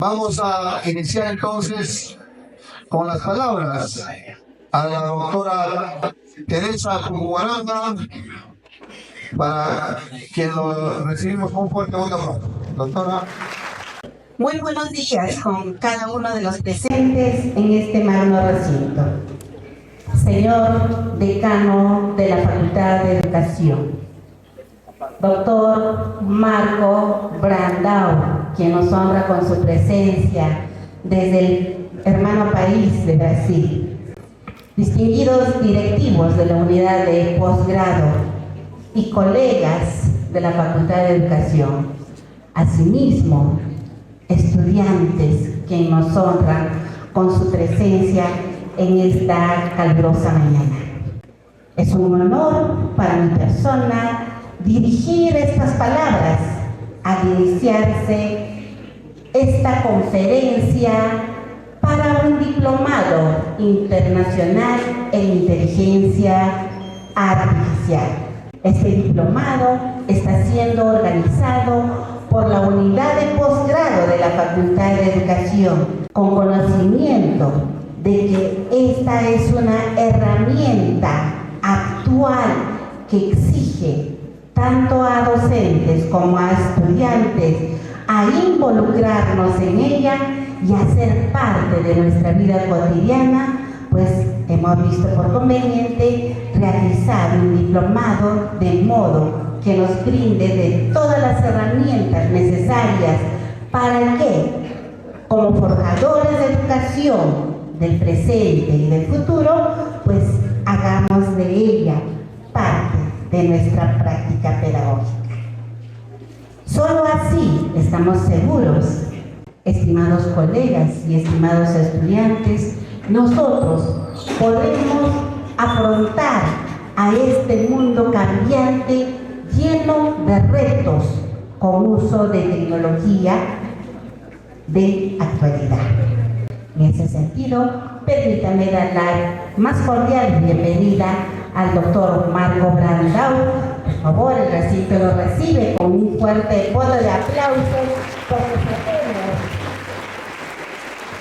Vamos a iniciar entonces con las palabras a la doctora Teresa Cucubaranda, para quien lo recibimos con un fuerte voto. Doctora. Muy buenos días con cada uno de los presentes en este magno recinto. Señor decano de la Facultad de Educación, doctor Marco Brandão, quien nos honra con su presencia desde el hermano país de Brasil, distinguidos directivos de la unidad de posgrado y colegas de la Facultad de Educación, asimismo estudiantes que nos honran con su presencia en esta calurosa mañana. Es un honor para mi persona dirigir estas palabras al iniciarse esta conferencia para un diplomado internacional en inteligencia artificial. Este diplomado está siendo organizado por la unidad de posgrado de la Facultad de Educación, con conocimiento de que esta es una herramienta actual que exige tanto a docentes como a estudiantes a involucrarnos en ella y a ser parte de nuestra vida cotidiana, pues hemos visto por conveniente realizar un diplomado de modo que nos brinde de todas las herramientas necesarias para que, como forjadores de educación del presente y del futuro, pues hagamos de ella parte de nuestra práctica pedagógica. Solo así estamos seguros, estimados colegas y estimados estudiantes, nosotros podemos afrontar a este mundo cambiante lleno de retos con uso de tecnología de actualidad. En ese sentido, permítame dar la más cordial bienvenida al doctor Marco Brandão. Por favor, el recinto lo recibe con un fuerte voto de aplausos, porque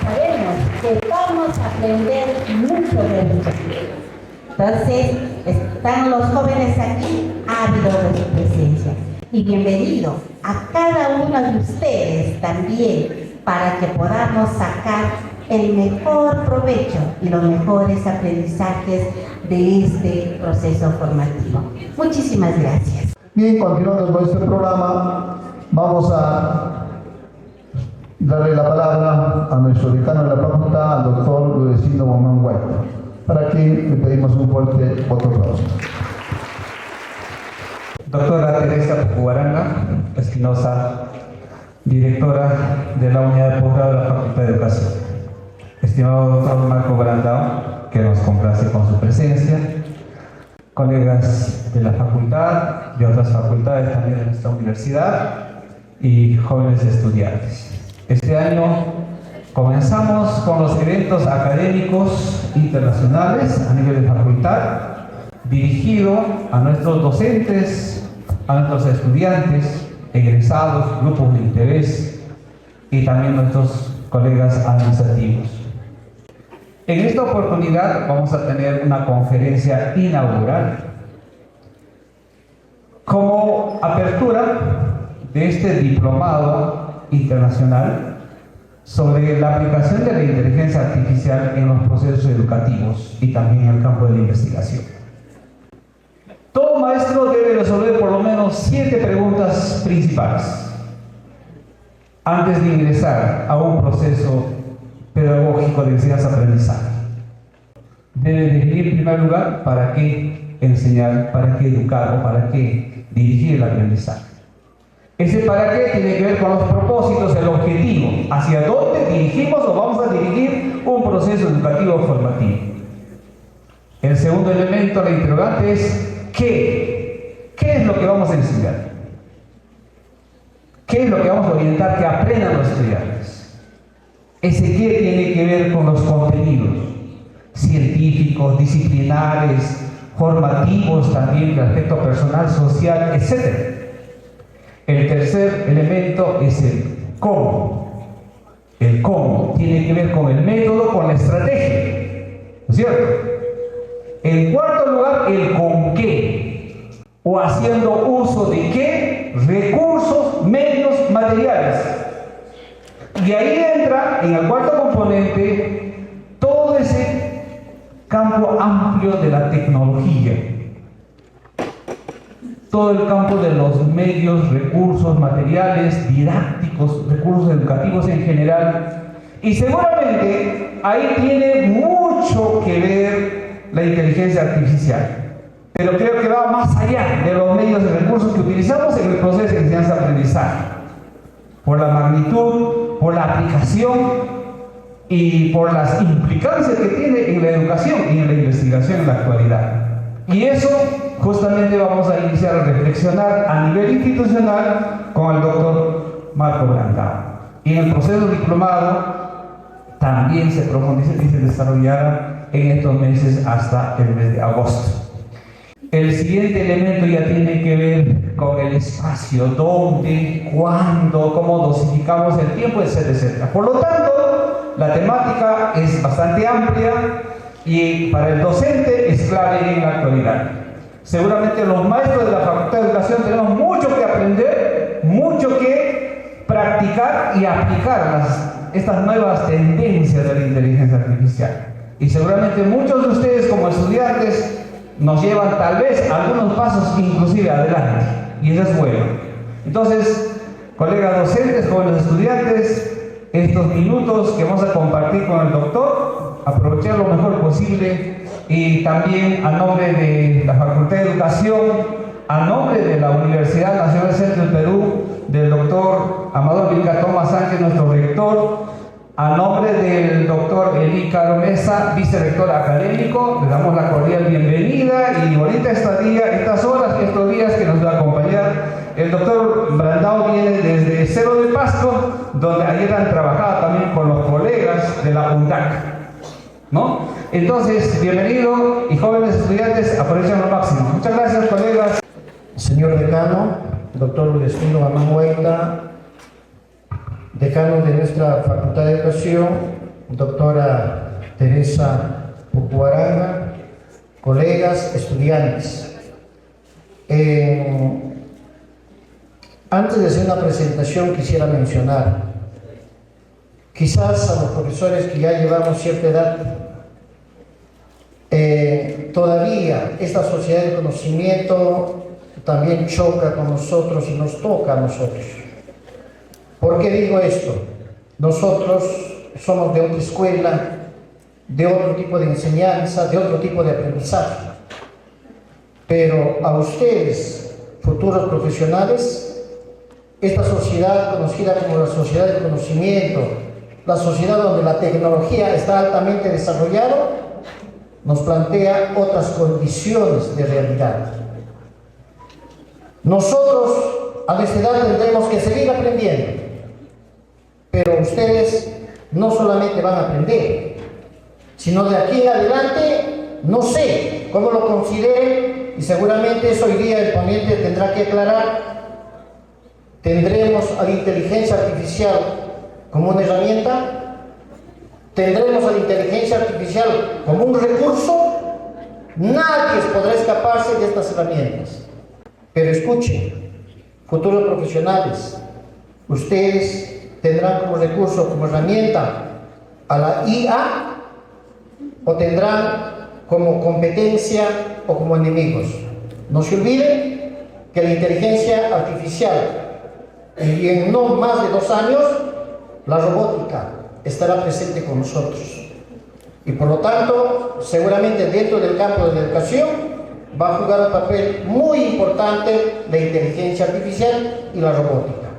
sabemos que vamos a aprender mucho de ellos. Entonces, están los jóvenes aquí ávidos de su presencia. Y bienvenido a cada uno de ustedes también, para que podamos sacar el mejor provecho y los mejores aprendizajes de este proceso formativo. Muchísimas gracias. Bien, continuando con este programa, vamos a darle la palabra a nuestro decano de la facultad, al doctor Rudecindo Momán Guaita, para quien le pedimos un fuerte voto de aplauso. Doctora Teresa Cucubaranda Espinosa, directora de la unidad de posgrado de la Facultad de Educación. Estimado doctor Marco Brandão, que nos complace con su presencia, colegas de la facultad, de otras facultades también de nuestra universidad y jóvenes estudiantes. Este año comenzamos con los eventos académicos internacionales a nivel de facultad, dirigido a nuestros docentes, a nuestros estudiantes, egresados, grupos de interés y también nuestros colegas administrativos. En esta oportunidad vamos a tener una conferencia inaugural como apertura de este diplomado internacional sobre la aplicación de la inteligencia artificial en los procesos educativos y también en el campo de la investigación. Todo maestro debe resolver por lo menos 7 preguntas principales antes de ingresar a un proceso pedagógico de enseñanza-aprendizaje. Debe definir en primer lugar para qué enseñar, para qué educar o para qué dirigir el aprendizaje. Ese para qué tiene que ver con los propósitos, el objetivo, hacia dónde dirigimos o vamos a dirigir un proceso educativo formativo. El segundo elemento, la interrogante, es ¿qué? ¿Qué es lo que vamos a enseñar? ¿Qué es lo que vamos a orientar que aprendan los estudiantes? Ese qué tiene que ver con los contenidos científicos, disciplinares, formativos también de aspecto personal, social, etc. El tercer elemento es el cómo. el cómo, tiene que ver con el método, con la estrategia, ¿no es cierto? En cuarto lugar, el con qué, o haciendo uso de qué recursos, medios, materiales. Y ahí entra en el cuarto componente todo ese campo amplio de la tecnología, todo el campo de los medios, recursos, materiales, didácticos, recursos educativos en general. Y seguramente ahí tiene mucho que ver la inteligencia artificial. Pero creo que va más allá de los medios y recursos que utilizamos en el proceso de enseñanza-aprendizaje. Por la magnitud, por la aplicación y por las implicancias que tiene en la educación y en la investigación en la actualidad. Y eso justamente vamos a iniciar a reflexionar a nivel institucional con el doctor Marco Brandao. Y en el proceso diplomado también se profundiza y se desarrollará en estos meses hasta el mes de agosto. El siguiente elemento ya tiene que ver con el espacio, dónde, cuándo, cómo dosificamos el tiempo, etcétera, etcétera. Por lo tanto, la temática es bastante amplia y para el docente es clave en la actualidad. Seguramente los maestros de la Facultad de Educación tenemos mucho que aprender, mucho que practicar y aplicar estas nuevas tendencias de la inteligencia artificial. Y seguramente muchos de ustedes como estudiantes nos llevan tal vez algunos pasos inclusive adelante, y eso es bueno. Entonces, colegas docentes, jóvenes estudiantes, estos minutos que vamos a compartir con el doctor, aprovechar lo mejor posible, y también a nombre de la Facultad de Educación, a nombre de la Universidad Nacional del Centro del Perú, del doctor Amador Vilca Tomás Sánchez, nuestro rector, a nombre del doctor Eli Caro Mesa, vicerrector académico, le damos la cordial bienvenida y bonita estadía, estas horas, estos días que nos va a acompañar. El doctor Brandao viene desde Cerro de Pasco, donde ayer han trabajado también con los colegas de la UNDAC, ¿no? Entonces, bienvenido, y jóvenes estudiantes, aprovechen lo máximo. Muchas gracias, colegas. Señor decano, doctor Destino Amanueta, decano de nuestra Facultad de Educación, doctora Teresa Pucuaranga, colegas, estudiantes. Antes de hacer una presentación quisiera mencionar, quizás a los profesores que ya llevamos cierta edad, todavía esta sociedad de conocimiento también choca con nosotros y nos toca a nosotros. ¿Por qué digo esto? Nosotros somos de otra escuela, de otro tipo de enseñanza, de otro tipo de aprendizaje. Pero a ustedes, futuros profesionales, esta sociedad conocida como la sociedad del conocimiento, la sociedad donde la tecnología está altamente desarrollada, nos plantea otras condiciones de realidad. Nosotros a esta edad tendremos que seguir aprendiendo, pero ustedes no solamente van a aprender, sino de aquí en adelante, no sé cómo lo consideren, y seguramente eso hoy día el ponente tendrá que aclarar. ¿Tendremos a la inteligencia artificial como una herramienta? ¿Tendremos a la inteligencia artificial como un recurso? Nadie podrá escaparse de estas herramientas. Pero escuchen, futuros profesionales, ustedes tendrán como recurso, como herramienta a la IA, o tendrán como competencia o como enemigos. No se olviden que la inteligencia artificial, y en no más de 2 años, la robótica estará presente con nosotros. Y por lo tanto, seguramente dentro del campo de la educación va a jugar un papel muy importante la inteligencia artificial y la robótica.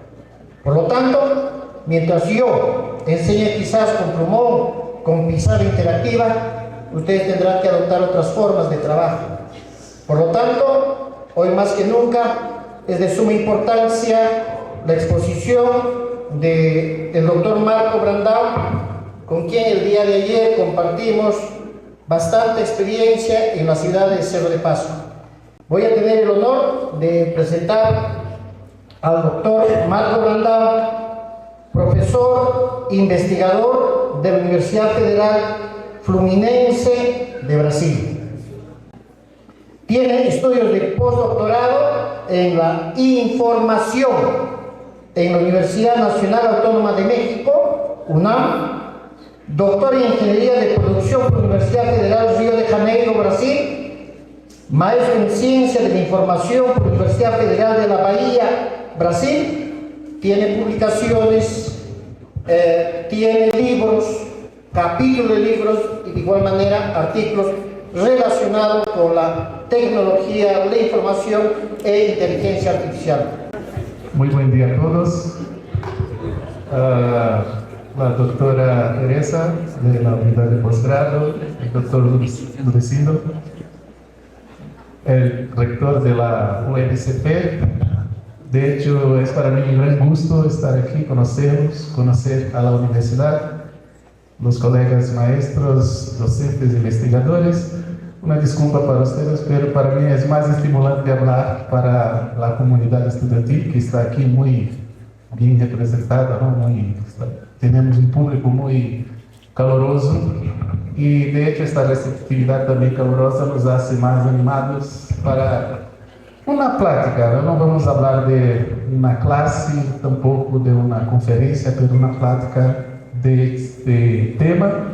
Por lo tanto, mientras yo enseñe quizás con plumón, con pizarra interactiva, ustedes tendrán que adoptar otras formas de trabajo. Por lo tanto, hoy más que nunca es de suma importancia la exposición del doctor Marco Brandao, con quien el día de ayer compartimos bastante experiencia en la ciudad de Cerro de Pasco. Voy a tener el honor de presentar al doctor Marco Brandao, profesor investigador de la Universidad Federal Fluminense de Brasil. Tiene estudios de postdoctorado en la información en la Universidad Nacional Autónoma de México, UNAM, doctor en Ingeniería de Producción por la Universidad Federal Río de Janeiro, Brasil, maestro en Ciencia de la Información por la Universidad Federal de la Bahía, Brasil. Tiene publicaciones, tiene libros, capítulos de libros y de igual manera artículos relacionados con la tecnología, la información e inteligencia artificial. Muy buen día a todos. La doctora Teresa de la unidad de posgrado, el doctor Ludecindo, el rector de la UNCP. De hecho, es para mí un gran gusto estar aquí, conocer a la universidad, los colegas maestros, docentes, investigadores. Una disculpa para ustedes, pero para mí es más estimulante hablar para la comunidad estudiantil, que está aquí muy bien representada, ¿no? Tenemos un público muy caloroso y de hecho esta receptividad también calurosa nos hace más animados para una plática. No vamos a hablar de una clase, tampoco de una conferencia, pero una plática de este tema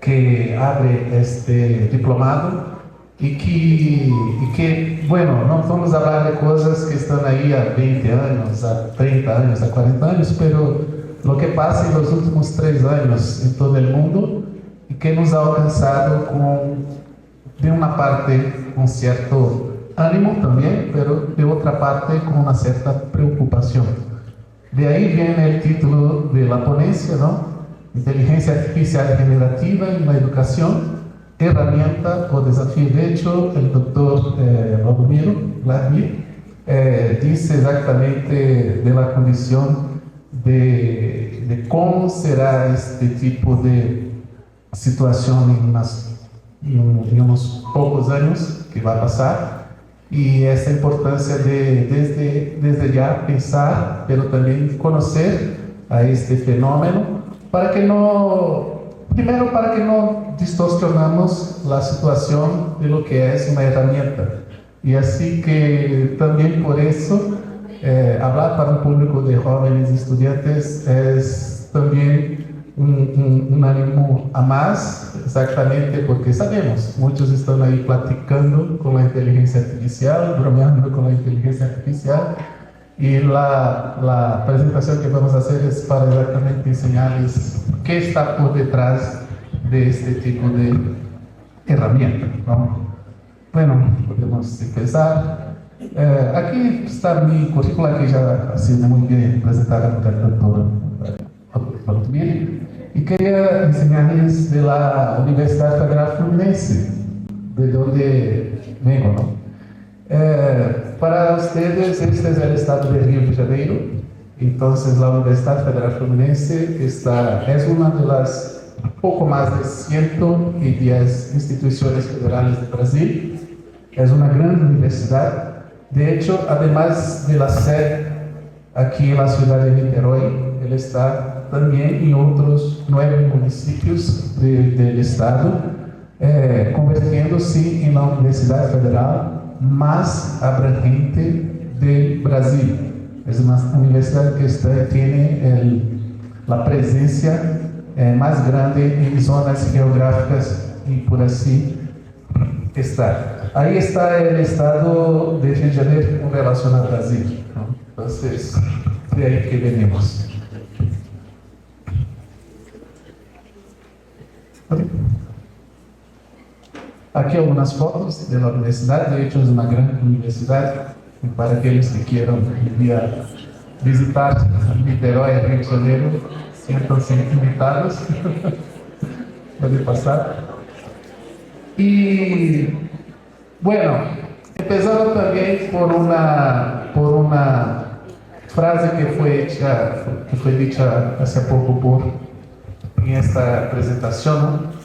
que abre este diplomado y que, bueno, no vamos a hablar de cosas que están ahí a 20 años, a 30 años, a 40 años, pero lo que pasa en los últimos 3 años en todo el mundo y que nos ha alcanzado de una parte con cierto ánimo también, pero de otra parte con una cierta preocupación. De ahí viene el título de la ponencia, ¿no? Inteligencia artificial generativa en la educación, herramienta o desafío. De hecho, el doctor Vladimir dice exactamente de la condición de cómo será este tipo de situación en unos pocos años que va a pasar, y esa importancia de desde ya pensar, pero también conocer a este fenómeno para que no distorsionamos la situación de lo que es una herramienta. Y así que también por eso hablar para un público de jóvenes estudiantes es también un ánimo a más, exactamente porque sabemos, muchos están ahí platicando con la inteligencia artificial, bromeando con la inteligencia artificial, y la presentación que vamos a hacer es para exactamente enseñarles qué está por detrás de este tipo de herramienta, ¿no? Bueno, podemos empezar. Aquí está mi currícula, que ya ha sido muy bien presentada por el doctor Vladimir, y quería enseñarles de la Universidad Federal Fluminense, de donde vengo, ¿no? Para ustedes, este es el estado de Río de Janeiro. Entonces, la Universidad Federal Fluminense es una de las poco más de 110 instituciones federales de Brasil. Es una gran universidad. De hecho, además de la sede aquí en la ciudad de Niterói, él está también en otros 9 municipios del estado, convirtiéndose en la Universidad Federal más abrangente del Brasil. Es una universidad que tiene la presencia más grande en zonas geográficas y por así está. Ahí está el estado de Río de Janeiro con relación a Brasil, ¿no? Entonces, de ahí que venimos. Aquí algunas fotos de la universidad. De hecho, es una gran universidad. Y para aquellos que quieran visitar Niterói, Río de Janeiro, siéntanse invitados. Puede pasar. Y bueno, empezando también por una frase que fue dicha hace poco en esta presentación, ¿no?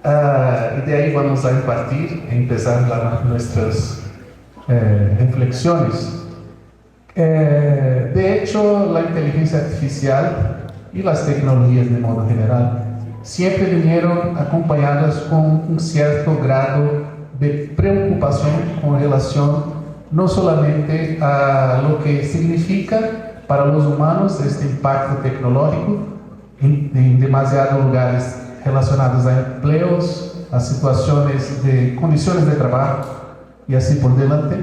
Y de ahí vamos a impartir, empezar nuestras reflexiones, De hecho, la inteligencia artificial y las tecnologías de modo general siempre vinieron acompañadas con un cierto grado de preocupación con relación no solamente a lo que significa para los humanos este impacto tecnológico en demasiados lugares relacionados a empleos, a situaciones de condiciones de trabajo y así por delante,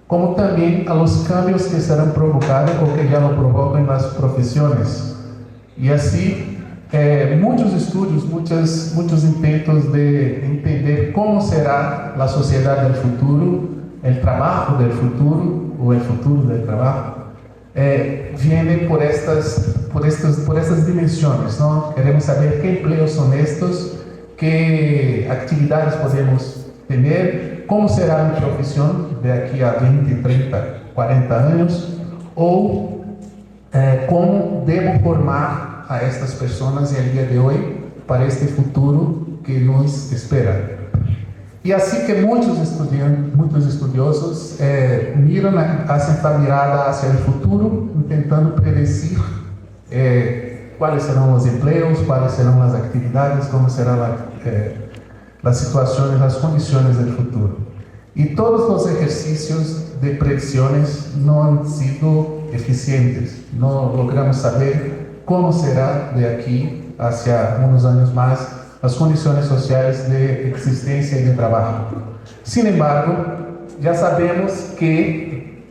como también a los cambios que serán provocados o que ya lo provocan en las profesiones. Y así, muchos estudios, muchos intentos de entender cómo será la sociedad del futuro, el trabajo del futuro o el futuro del trabajo, vienen por estas dimensiones, ¿no? Queremos saber qué empleos son estos, qué actividades podemos tener, cómo será mi profesión de aquí a 20, 30, 40 años, o cómo debo formar a estas personas el día de hoy para este futuro que nos espera. Y así que muchos estudiosos hacen la mirada hacia el futuro, intentando predecir cuáles serán los empleos, cuáles serán las actividades, cómo serán las situaciones, las condiciones del futuro. Y todos los ejercicios de predicciones no han sido eficientes. No logramos saber cómo será de aquí hacia unos años más las condiciones sociales de existencia y de trabajo. Sin embargo, ya sabemos que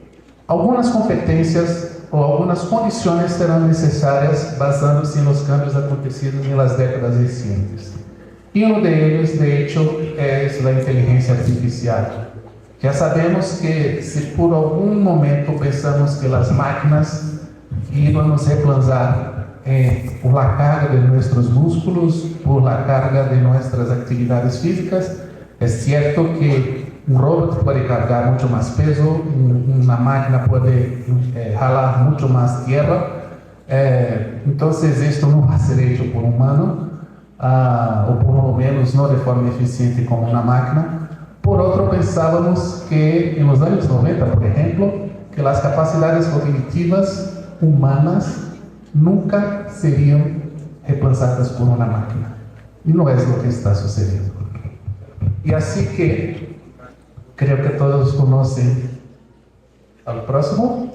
algunas competencias o algunas condiciones serán necesarias basándose en los cambios acontecidos en las décadas recientes. Y uno de ellos, de hecho, es la inteligencia artificial. Ya sabemos que si por algún momento pensamos que las máquinas iban a reemplazar por la carga de nuestros músculos, por la carga de nuestras actividades físicas, es cierto que un robot puede cargar mucho más peso, una máquina puede jalar mucho más tierra, entonces esto no va a ser hecho por un humano, o por lo menos no de forma eficiente como una máquina. Por otro, pensábamos que en los años 90, por ejemplo, que las capacidades cognitivas humanas nunca serían reemplazadas por una máquina. Y no es lo que está sucediendo. Y así que creo que todos conocen al próximo.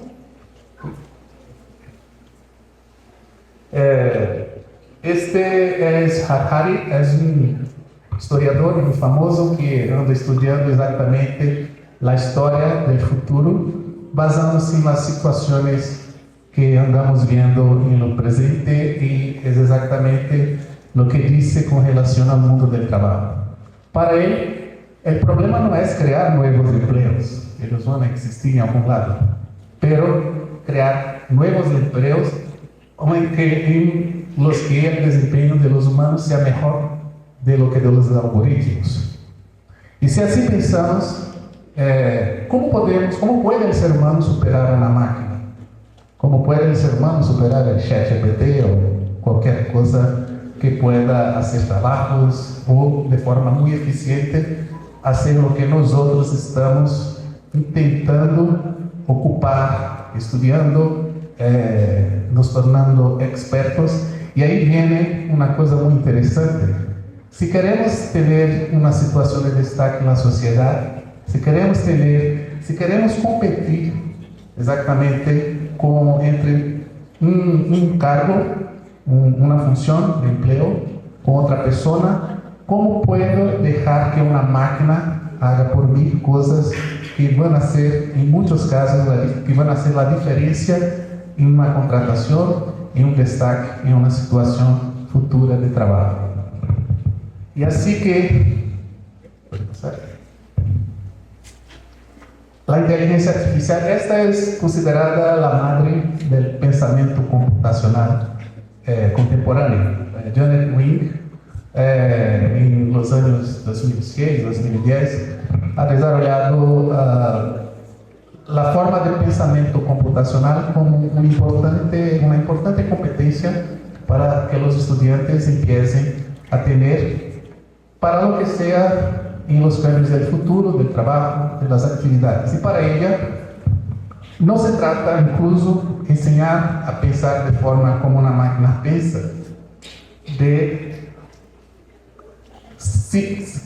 Este es Harari, es un historiador muy famoso que anda estudiando exactamente la historia del futuro, basándose en las situaciones que andamos viendo en lo presente, y es exactamente lo que dice con relación al mundo del trabajo. Para él, el problema no es crear nuevos empleos, ellos van a existir en algún lado, pero crear nuevos empleos en los que el desempeño de los humanos sea mejor de lo que de los algoritmos. Y si así pensamos, ¿cómo puede el ser humano superar a una máquina? ¿Cómo puede el ser humano superar el ChatGPT o cualquier cosa que pueda hacer trabajos o de forma muy eficiente hacer lo que nosotros estamos intentando ocupar, estudiando, nos tornando expertos? Y ahí viene una cosa muy interesante. Si queremos tener una situación de destaque en la sociedad, si queremos competir exactamente entre un cargo, una función de empleo con otra persona, ¿cómo puedo dejar que una máquina haga por mí cosas que van a ser, en muchos casos, que van a hacer la diferencia en una contratación, en un destaque, en una situación futura de trabajo? Y así que la inteligencia artificial, esta es considerada la madre del pensamiento computacional contemporáneo. Janet Wing, en los años 2006, 2010, ha desarrollado la forma de pensamiento computacional como una importante competencia para que los estudiantes empiecen a tener para lo que sea en los cambios del futuro, del trabajo, de las actividades. Y para ella, No se trata incluso de enseñar a pensar de forma como una máquina piensa, de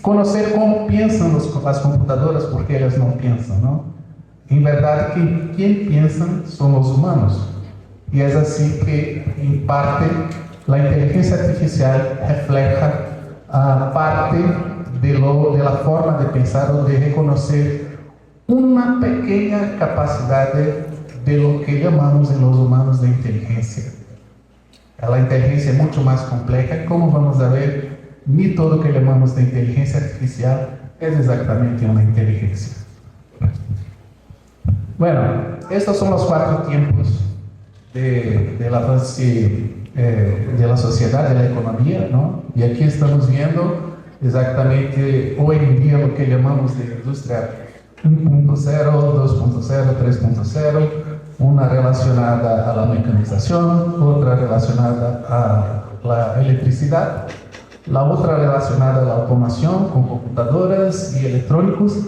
conocer cómo piensan las computadoras, porque ellas no piensan, ¿no? En verdad, quien piensan son los humanos. Y es así que, en parte, la inteligencia artificial refleja parte de la forma de pensar o de reconocer una pequeña capacidad de lo que llamamos en los humanos de inteligencia. La inteligencia es mucho más compleja, como vamos a ver, ni todo lo que llamamos de inteligencia artificial es exactamente una inteligencia. Bueno, estos son los 4 tiempos del avance de la sociedad, de la economía, ¿no? Y aquí estamos viendo exactamente hoy en día lo que llamamos de industria 1.0, 2.0, 3.0, una relacionada a la mecanización, otra relacionada a la electricidad, la otra relacionada a la automación con computadoras y electrónicos,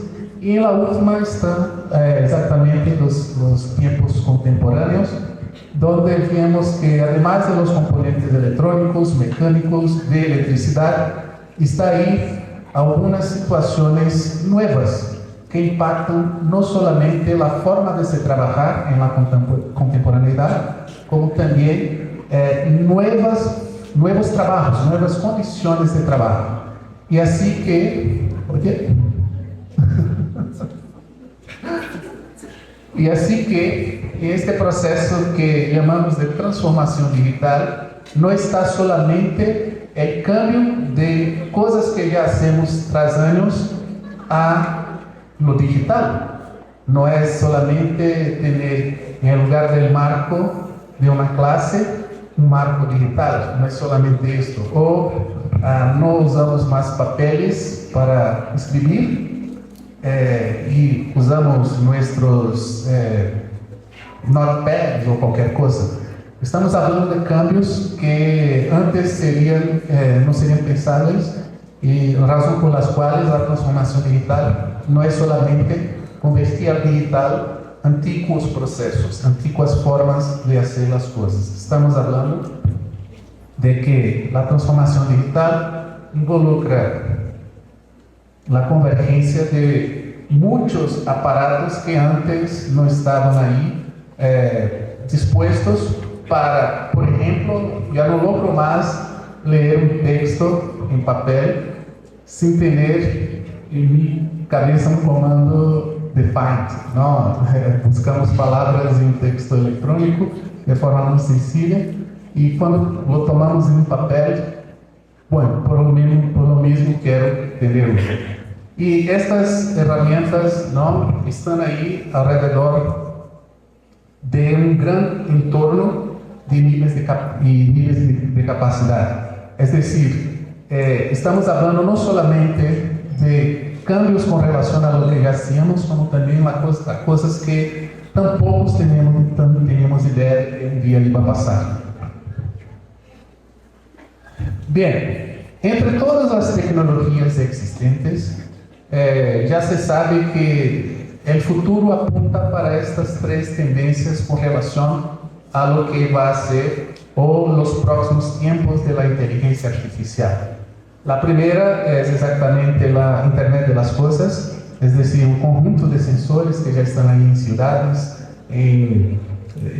y en la última están exactamente los tiempos contemporáneos, donde vemos que además de los componentes electrónicos, mecánicos, de electricidad, está ahí algunas situaciones nuevas que impactan no solamente la forma de se trabajar en la contemporaneidad, como también nuevos trabajos, nuevas condiciones de trabajo. Y así que, oye, y así que este proceso que llamamos de transformación digital no está solamente el cambio de cosas que ya hacemos tras años a lo digital. No es solamente tener en el lugar del marco de una clase un marco digital, no es solamente esto. O no usamos más papeles para escribir y usamos nuestros notepads o cualquier cosa. Estamos hablando de cambios que antes no serían pensables, y razón por las cuales la transformación digital no es solamente convertir al digital antiguos procesos, antiguas formas de hacer las cosas. Estamos hablando de que la transformación digital involucra la convergencia de muchos aparatos que antes no estaban ahí dispuestos para, por ejemplo, ya no logro más leer un texto en papel sin tener en mi cabeza un comando de find, ¿no? Buscamos palabras en un texto electrónico de forma muy sencilla, y cuando lo tomamos en un papel, bueno, por lo mismo quiero tenerlo. Y estas herramientas, ¿no?, están ahí alrededor de un gran entorno de niveles de capacidad. Es decir, estamos hablando no solamente de cambios con relación a lo que ya hacíamos, como también a cosas que tampoco teníamos idea de un día iba a pasar. Bien, entre todas las tecnologías existentes, ya se sabe que el futuro apunta para estas 3 tendencias con relación a lo que va a ser o los próximos tiempos de la inteligencia artificial. La primera es exactamente la Internet de las Cosas, es decir, un conjunto de sensores que ya están ahí en ciudades, en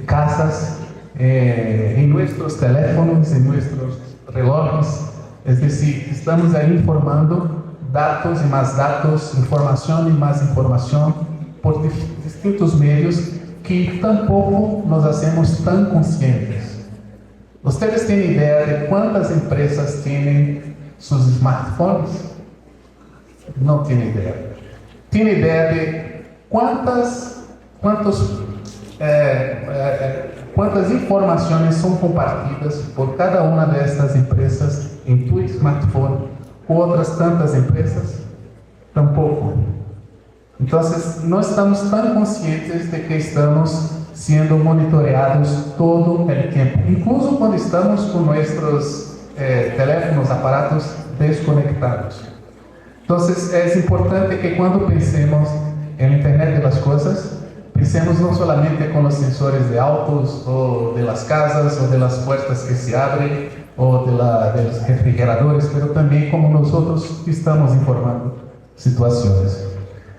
casas, en nuestros teléfonos, en nuestros relojes. Es decir, estamos ahí informando datos y más datos, información y más información por distintos medios que tampoco nos hacemos tan conscientes. ¿Ustedes tienen idea de cuántas empresas tienen sus smartphones? No tienen idea. ¿Tienen idea de cuántas informaciones son compartidas por cada una de estas empresas en tu smartphone u otras tantas empresas? Tampoco. Entonces, no estamos tan conscientes de que estamos siendo monitoreados todo el tiempo, incluso cuando estamos con nuestros teléfonos, aparatos desconectados. Entonces, es importante que cuando pensemos en Internet de las Cosas, Pensemos no solamente con los sensores de autos o de las casas o de las puertas que se abren o de los refrigeradores, pero también como nosotros estamos informando situaciones.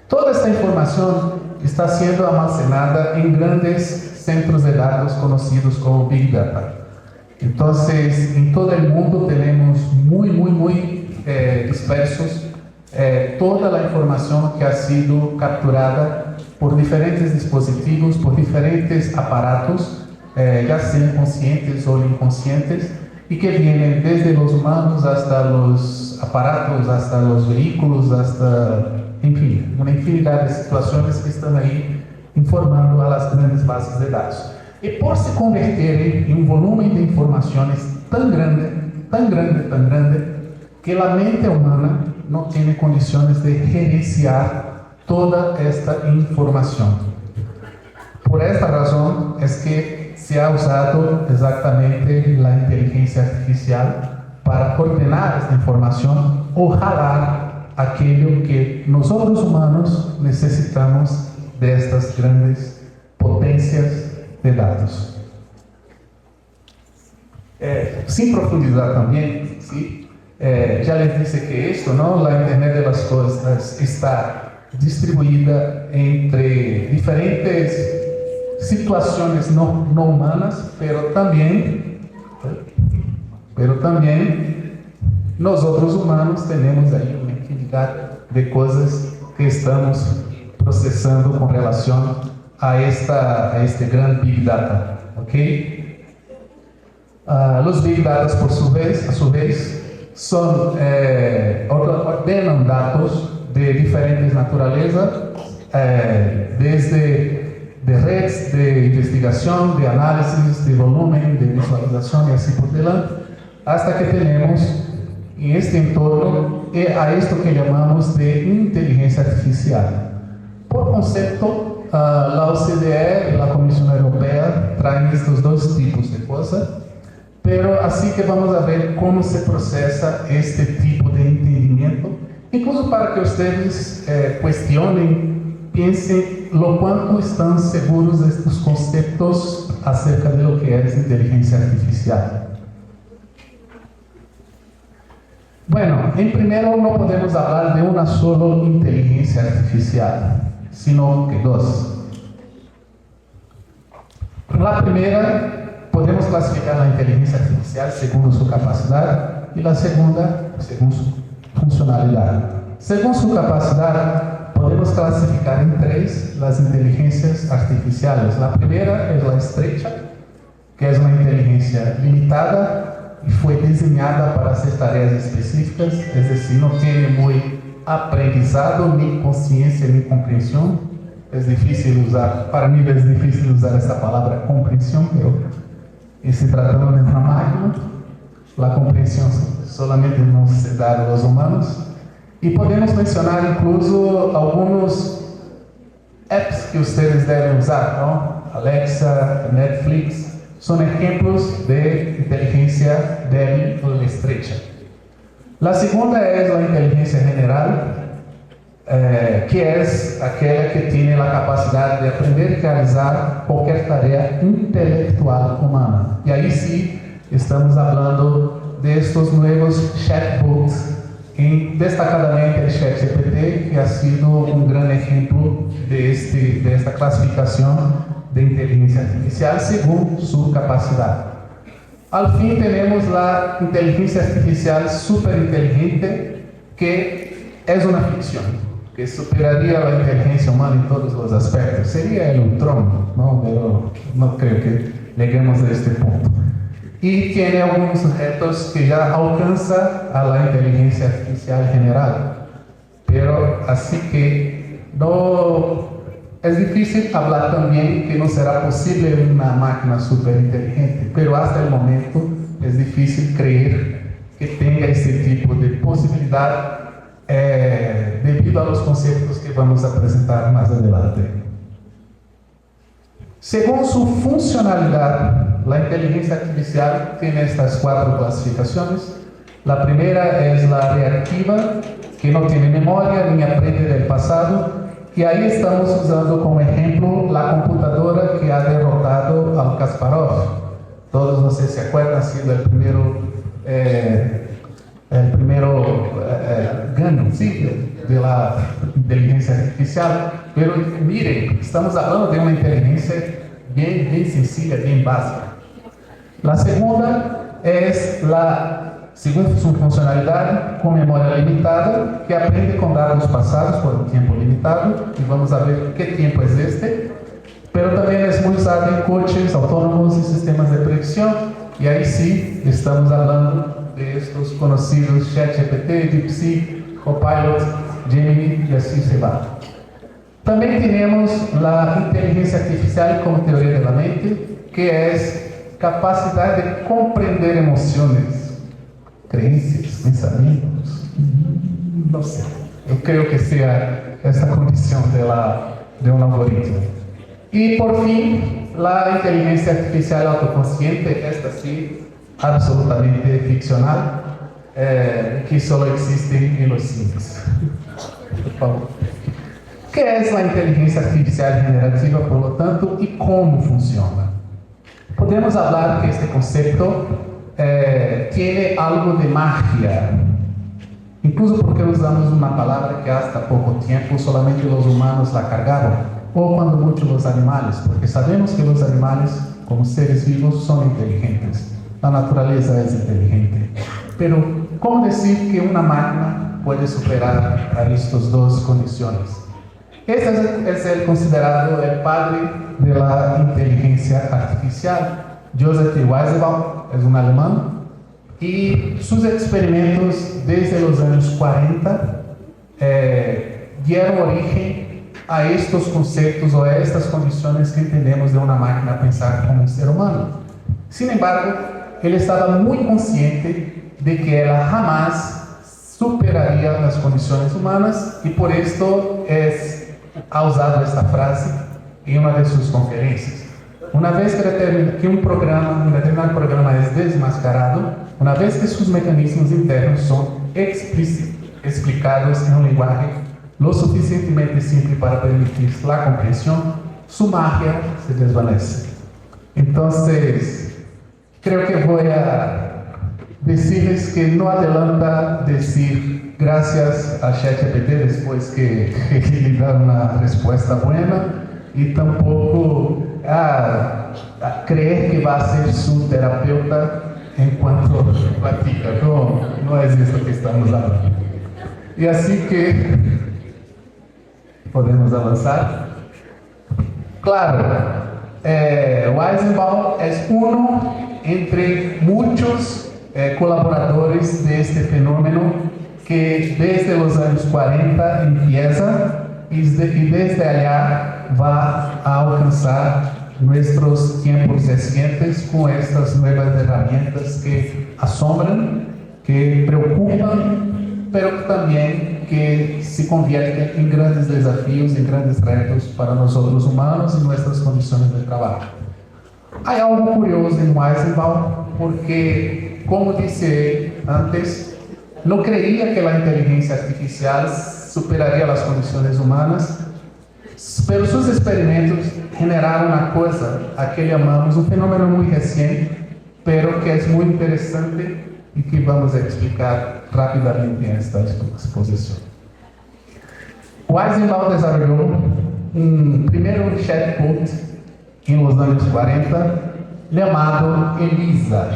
Toda esta información está siendo almacenada en grandes centros de datos conocidos como Big Data. Entonces, en todo el mundo tenemos muy dispersos toda la información que ha sido capturada por diferentes dispositivos, por diferentes aparatos, ya sean conscientes o inconscientes, y que vienen desde los humanos hasta los aparatos, hasta los vehículos, hasta, en fin, una infinidad de situaciones que están ahí informando a las grandes bases de datos. Y por se convertir en un volumen de informaciones tan grande, que la mente humana no tiene condiciones de gerenciar toda esta información. Por esta razón es que se ha usado exactamente la inteligencia artificial para ordenar esta información o jalar aquello que nosotros humanos necesitamos de estas grandes potencias de datos. Sin profundizar también, ¿sí? Ya les dice que esto, ¿no? La Internet de las Cosas está distribuida entre diferentes situaciones no humanas, pero también nosotros humanos tenemos ahí una infinidad de cosas que estamos procesando con relación a este gran Big Data, ¿ok? Los Big Data, a su vez, ordenan datos de diferentes naturalezas, desde de redes de investigación, de análisis, de volumen, de visualización y así por delante, hasta que tenemos en este entorno a esto que llamamos de inteligencia artificial. Por concepto, la OCDE y la Comisión Europea traen estos dos tipos de cosas, pero así que vamos a ver cómo se procesa este tipo de entendimiento, incluso para que ustedes cuestionen, piensen lo cuánto están seguros de estos conceptos acerca de lo que es inteligencia artificial. Bueno, en primero no podemos hablar de una sola inteligencia artificial, sino que dos. La primera, podemos clasificar la inteligencia artificial según su capacidad y la segunda según su funcionalidad. Según su capacidad, podemos clasificar en tres las inteligencias artificiales. La primera es la estrecha, que es una inteligencia limitada y fue diseñada para hacer tareas específicas, es decir, no tiene muy aprendizado, ni conciencia, ni comprensión. Es difícil usar, para mí es difícil usar esta palabra comprensión, pero se tratando de una máquina, la comprensión solamente no se da a los humanos. Y podemos mencionar incluso algunos apps que ustedes deben usar, ¿no? Alexa, Netflix, son ejemplos de inteligencia débil o estrecha. La segunda es la inteligencia general, que es aquella que tiene la capacidad de aprender y realizar cualquier tarea intelectual humana. Y ahí sí estamos hablando de estos nuevos chatbots, destacadamente el ChatGPT, que ha sido un gran ejemplo de esta clasificación de inteligencia artificial según su capacidad. Al fin tenemos la inteligencia artificial superinteligente, que es una ficción, que superaría la inteligencia humana en todos los aspectos. Sería el Ultron, ¿no? Pero no creo que lleguemos a este punto. Y tiene algunos objetos que ya alcanza a la inteligencia artificial general. Pero así que no es difícil hablar también que no será posible una máquina superinteligente, pero hasta el momento es difícil creer que tenga este tipo de posibilidad debido a los conceptos que vamos a presentar más adelante. Según su funcionalidad, la inteligencia artificial tiene estas cuatro clasificaciones. La primera es la reactiva, que no tiene memoria ni aprende del pasado, Y ahí estamos usando como ejemplo la computadora que ha derrotado al Kasparov. Todos, no sé si se acuerdan, ha sido el primero gano, ¿sí? De la inteligencia artificial. Pero miren, estamos hablando de una inteligencia bien sencilla, bien básica. La segunda es según su funcionalidad, con memoria limitada, que aprende con datos pasados por un tiempo limitado, y vamos a ver qué tiempo es este, pero también es muy usada en coches autónomos y sistemas de predicción, y ahí sí estamos hablando de estos conocidos ChatGPT, DeepSeek, Copilot, Gemini, y así se va. También tenemos la inteligencia artificial como teoría de la mente, que es capacidad de comprender emociones, creencias, pensamientos, no sé. Yo creo que sea esta condición de un algoritmo. Y por fin, la inteligencia artificial autoconsciente, esta sí, absolutamente ficcional, que solo existe en los cines. Por favor. ¿Qué es la inteligencia artificial generativa, por lo tanto, y cómo funciona? Podemos hablar que este concepto tiene algo de magia, incluso porque usamos una palabra que hasta poco tiempo solamente los humanos la cargaron, o cuando mucho los animales, porque sabemos que los animales, como seres vivos, son inteligentes. La naturaleza es inteligente. Pero, ¿cómo decir que una máquina puede superar a estas dos condiciones? Este es el considerado el padre de la inteligencia artificial. Joseph Weissenbaum es un alemán, y sus experimentos desde los años 40 dieron origen a estos conceptos o a estas condiciones que entendemos de una máquina pensar como un ser humano. Sin embargo, él estaba muy consciente de que ella jamás superaría las condiciones humanas, y por esto ha usado esta frase en una de sus conferencias. Una vez que un determinado programa es desmascarado, una vez que sus mecanismos internos son explicados en un lenguaje lo suficientemente simple para permitir la comprensión, su magia se desvanece. Entonces, creo que voy a decirles que no adelanta decir gracias a ChatGPT después que le da una respuesta buena, y tampoco a creer que va a ser su terapeuta en cuanto practica. No es esto que estamos hablando. Y así que podemos avanzar. Claro, Weissenbaum es uno entre muchos colaboradores de este fenómeno que desde los años 40 empieza y desde allá va a alcanzar nuestros tiempos recientes con estas nuevas herramientas que asombran, que preocupan, pero también que se convierten en grandes desafíos, en grandes retos para nosotros humanos y nuestras condiciones de trabajo. Hay algo curioso en Weissenbaum, porque, como dije antes, no creía que la inteligencia artificial superaría las condiciones humanas, pero sus experimentos generaron una cosa a que llamamos un fenómeno muy reciente, pero que es muy interesante y que vamos a explicar rápidamente en esta exposición. Weissenbaum desarrolló primero un chatbot en los años 40 llamado Elisa.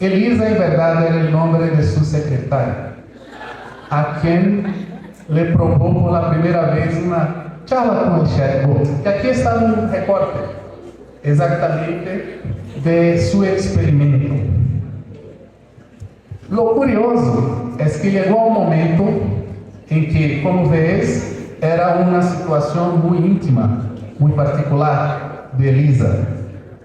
Elisa en verdad era el nombre de su secretaria, a quien le probó por la primera vez una charla con el chatbot. Y aquí está un recorte exactamente de su experimento. Lo curioso es que llegó un momento en que, como ves, era una situación muy íntima, muy particular de Elisa.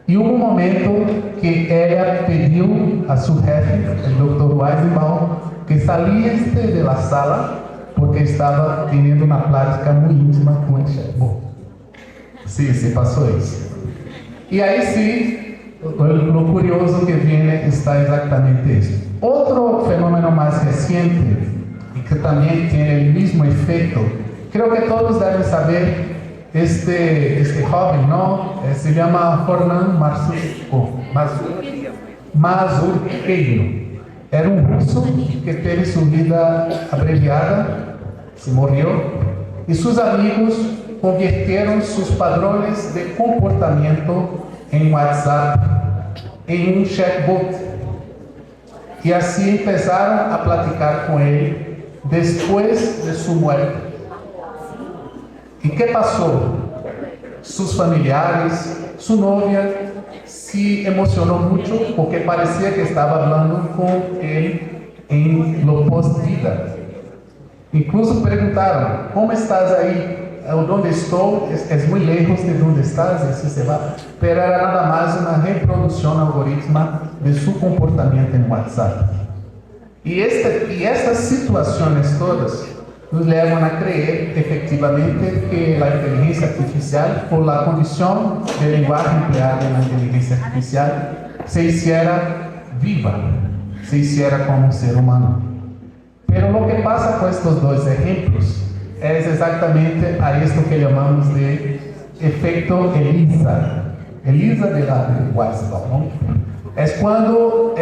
Y hubo un momento que ella pidió a su jefe, el Dr. Weissenbaum, que saliese de la sala porque estaba teniendo una plática muy íntima con el chatbot. Sí, se pasó eso. Y ahí sí, lo curioso que viene está exactamente eso. Otro fenómeno más reciente y que también tiene el mismo efecto Creo que todos deben saber este joven, ¿no? Se llama Fernand Mazurkeino. Era un ruso que teve su vida abreviada, se murió, y sus amigos convirtieron sus padrones de comportamiento en WhatsApp en un chatbot. Y así empezaron a platicar con él después de su muerte. ¿Y qué pasó? Sus familiares, su novia, se emocionó mucho porque parecía que estaba hablando con él en lo post-vida. Incluso preguntaron, ¿cómo estás ahí? ¿Dónde estoy? Es muy lejos de donde estás, y así se va. Pero era nada más una reproducción algorítmica de su comportamiento en WhatsApp. Y estas situaciones todas nos llevan a creer efectivamente que la inteligencia artificial, por la condición de lenguaje empleado en la inteligencia artificial, se hiciera viva, se hiciera como un ser humano. Pero lo que pasa con estos dos ejemplos es exactamente a esto que llamamos de efecto Elisa. Elisa de WhatsApp, ¿no? Es cuando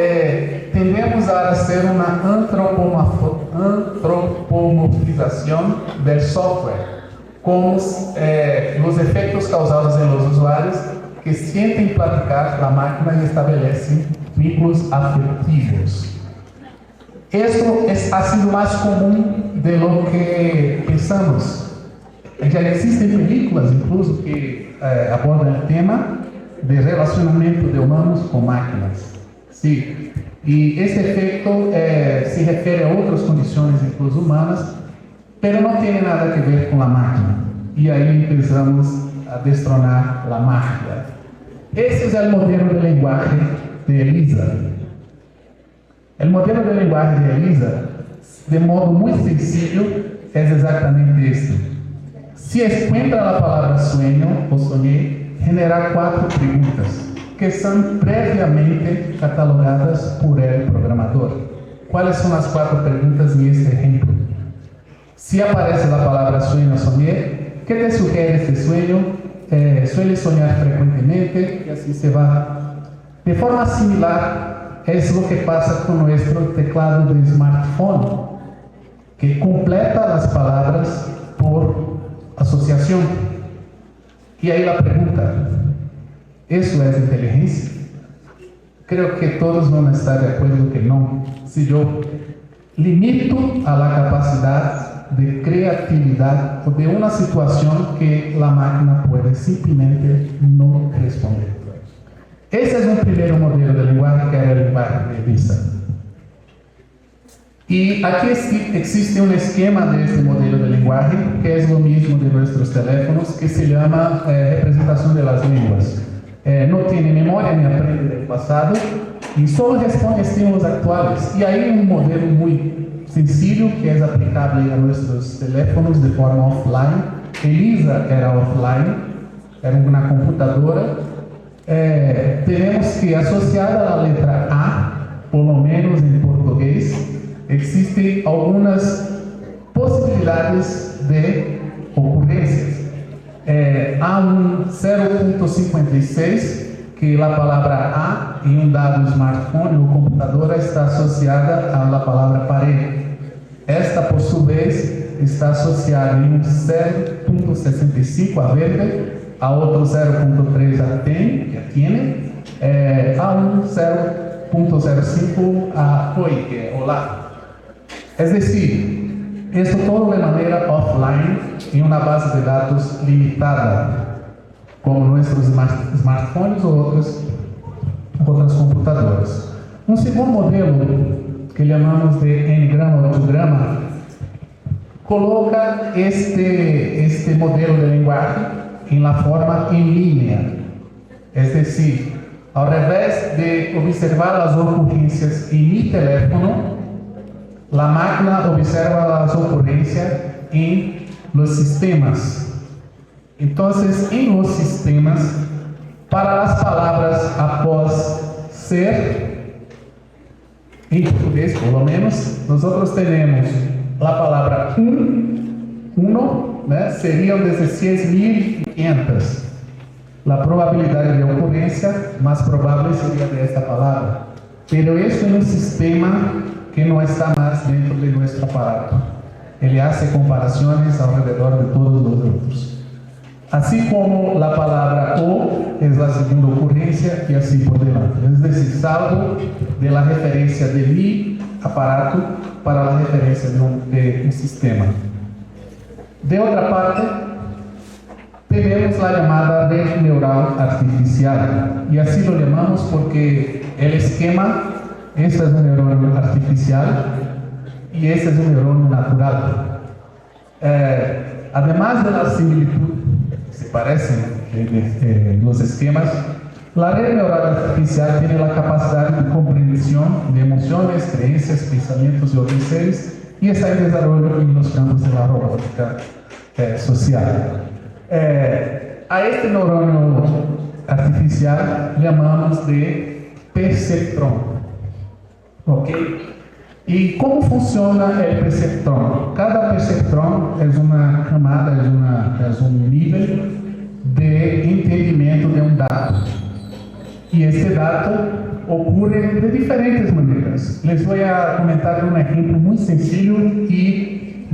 tendemos a hacer una antropomorfización del software, con los efectos causados en los usuarios que sienten platicar la máquina y establecen vínculos afectivos. Esto ha sido más común de lo que pensamos. Ya existen películas incluso que abordan el tema de relacionamiento de humanos con máquinas. Sí. Y este efecto se refiere a otras condiciones incluso humanas, pero no tiene nada que ver con la máquina. Y ahí empezamos a destronar la magia. Ese es el modelo de lenguaje de Elisa. El modelo de lenguaje de Elisa, de modo muy sencillo, es exactamente esto. Si encuentra la palabra sueño o soñé, generar 4 preguntas que son previamente catalogadas por el programador. ¿Cuáles son las 4 preguntas en este ejemplo? Si aparece la palabra sueño o soñé, ¿qué te sugiere este sueño? ¿Suele soñar frecuentemente? Y así se va. De forma similar, es lo que pasa con nuestro teclado de smartphone, que completa las palabras por asociación. Y ahí la pregunta, ¿eso es inteligencia? Creo que todos van a estar de acuerdo que no. Si yo limito a la capacidad de creatividad o de una situación que la máquina puede simplemente no responder. Ese es un primer modelo de lenguaje, que era el lenguaje de Elisa. Y aquí existe un esquema de este modelo de lenguaje, que es lo mismo de nuestros teléfonos, que se llama representación de las lenguas. No tiene memoria ni aprende del pasado, y solo responde estímulos actuales. Y hay un modelo muy sencillo que es aplicable a nuestros teléfonos de forma offline. Elisa era offline, era una computadora. Tenemos que asociada a la letra A, por lo menos en portugués, existen algunas posibilidades de ocurrencias. Há un 0.56 que la palabra A en un dado smartphone o computadora está asociada a la palabra pared. Esta, por su vez, está asociada en un 0.65 a verde, a otro 0.3 a tiene, a un 0.05 a oi, que es hola. Es decir, esto todo de manera offline en una base de datos limitada, como nuestros smartphones o otras computadoras. Un segundo modelo, que llamamos de n-grama o 2-grama, coloca este modelo de lenguaje en la forma en línea. Es decir, al revés de observar las ocurrencias en mi teléfono, la máquina observa las ocurrencias en los sistemas. Entonces, en los sistemas, para las palabras após ser, en portugués por lo menos, nosotros tenemos la palabra uno, né, seriam 16.500. La probabilidad de ocurrencia más probable sería de esta palabra. Pero esto es un sistema que no está más dentro de nuestro aparato. Él hace comparaciones alrededor de todos los otros. Así como la palabra o es la segunda ocurrencia y así por delante. Es decir, salgo de la referencia de mi aparato para la referencia de un sistema. De otra parte, tenemos la llamada red neural artificial, y así lo llamamos porque el esquema, este es un neuronio artificial y este es un neuronio natural. Además de la similitud que se parecen los esquemas, la red neural artificial tiene la capacidad de comprensión de emociones, creencias, pensamientos de otros seres, y está en desarrollo en los campos de la robótica social. A este neuronio artificial llamamos de perceptrón. ¿Ok? ¿Y cómo funciona el perceptrón? Cada perceptrón es una camada, es un nivel de entendimiento de un dato. Y este dato ocurre de diferentes maneras. Les voy a comentar un ejemplo muy sencillo y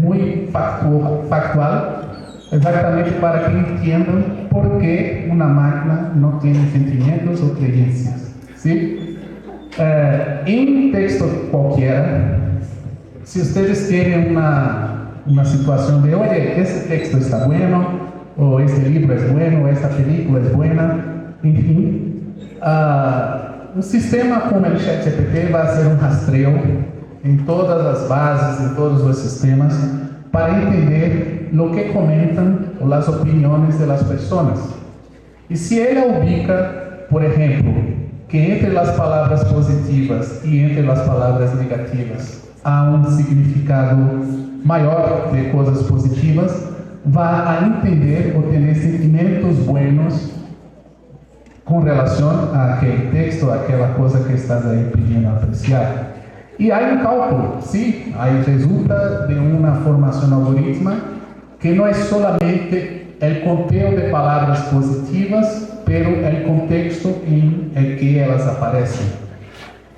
muy factual, exactamente para que entiendan por qué una máquina no tiene sentimientos o creencias. ¿Sí? En un texto cualquiera, si ustedes tienen una situación de, oye, este texto está bueno, o este libro es bueno, o esta película es buena, en fin, un sistema como el ChatGPT va a hacer un rastreo en todas las bases, en todos los sistemas, para entender lo que comentan o las opiniones de las personas. Y si ella ubica, por ejemplo, que entre las palabras positivas y entre las palabras negativas há un significado mayor de cosas positivas, va a entender o tener sentimientos buenos con relación a aquel texto, a aquela cosa que estás aí pedindo apreciar. E há um cálculo, sim, aí resulta de uma formação algorítmica que não é solamente o conteúdo de palavras positivas, pero el contexto en el que ellas aparecen.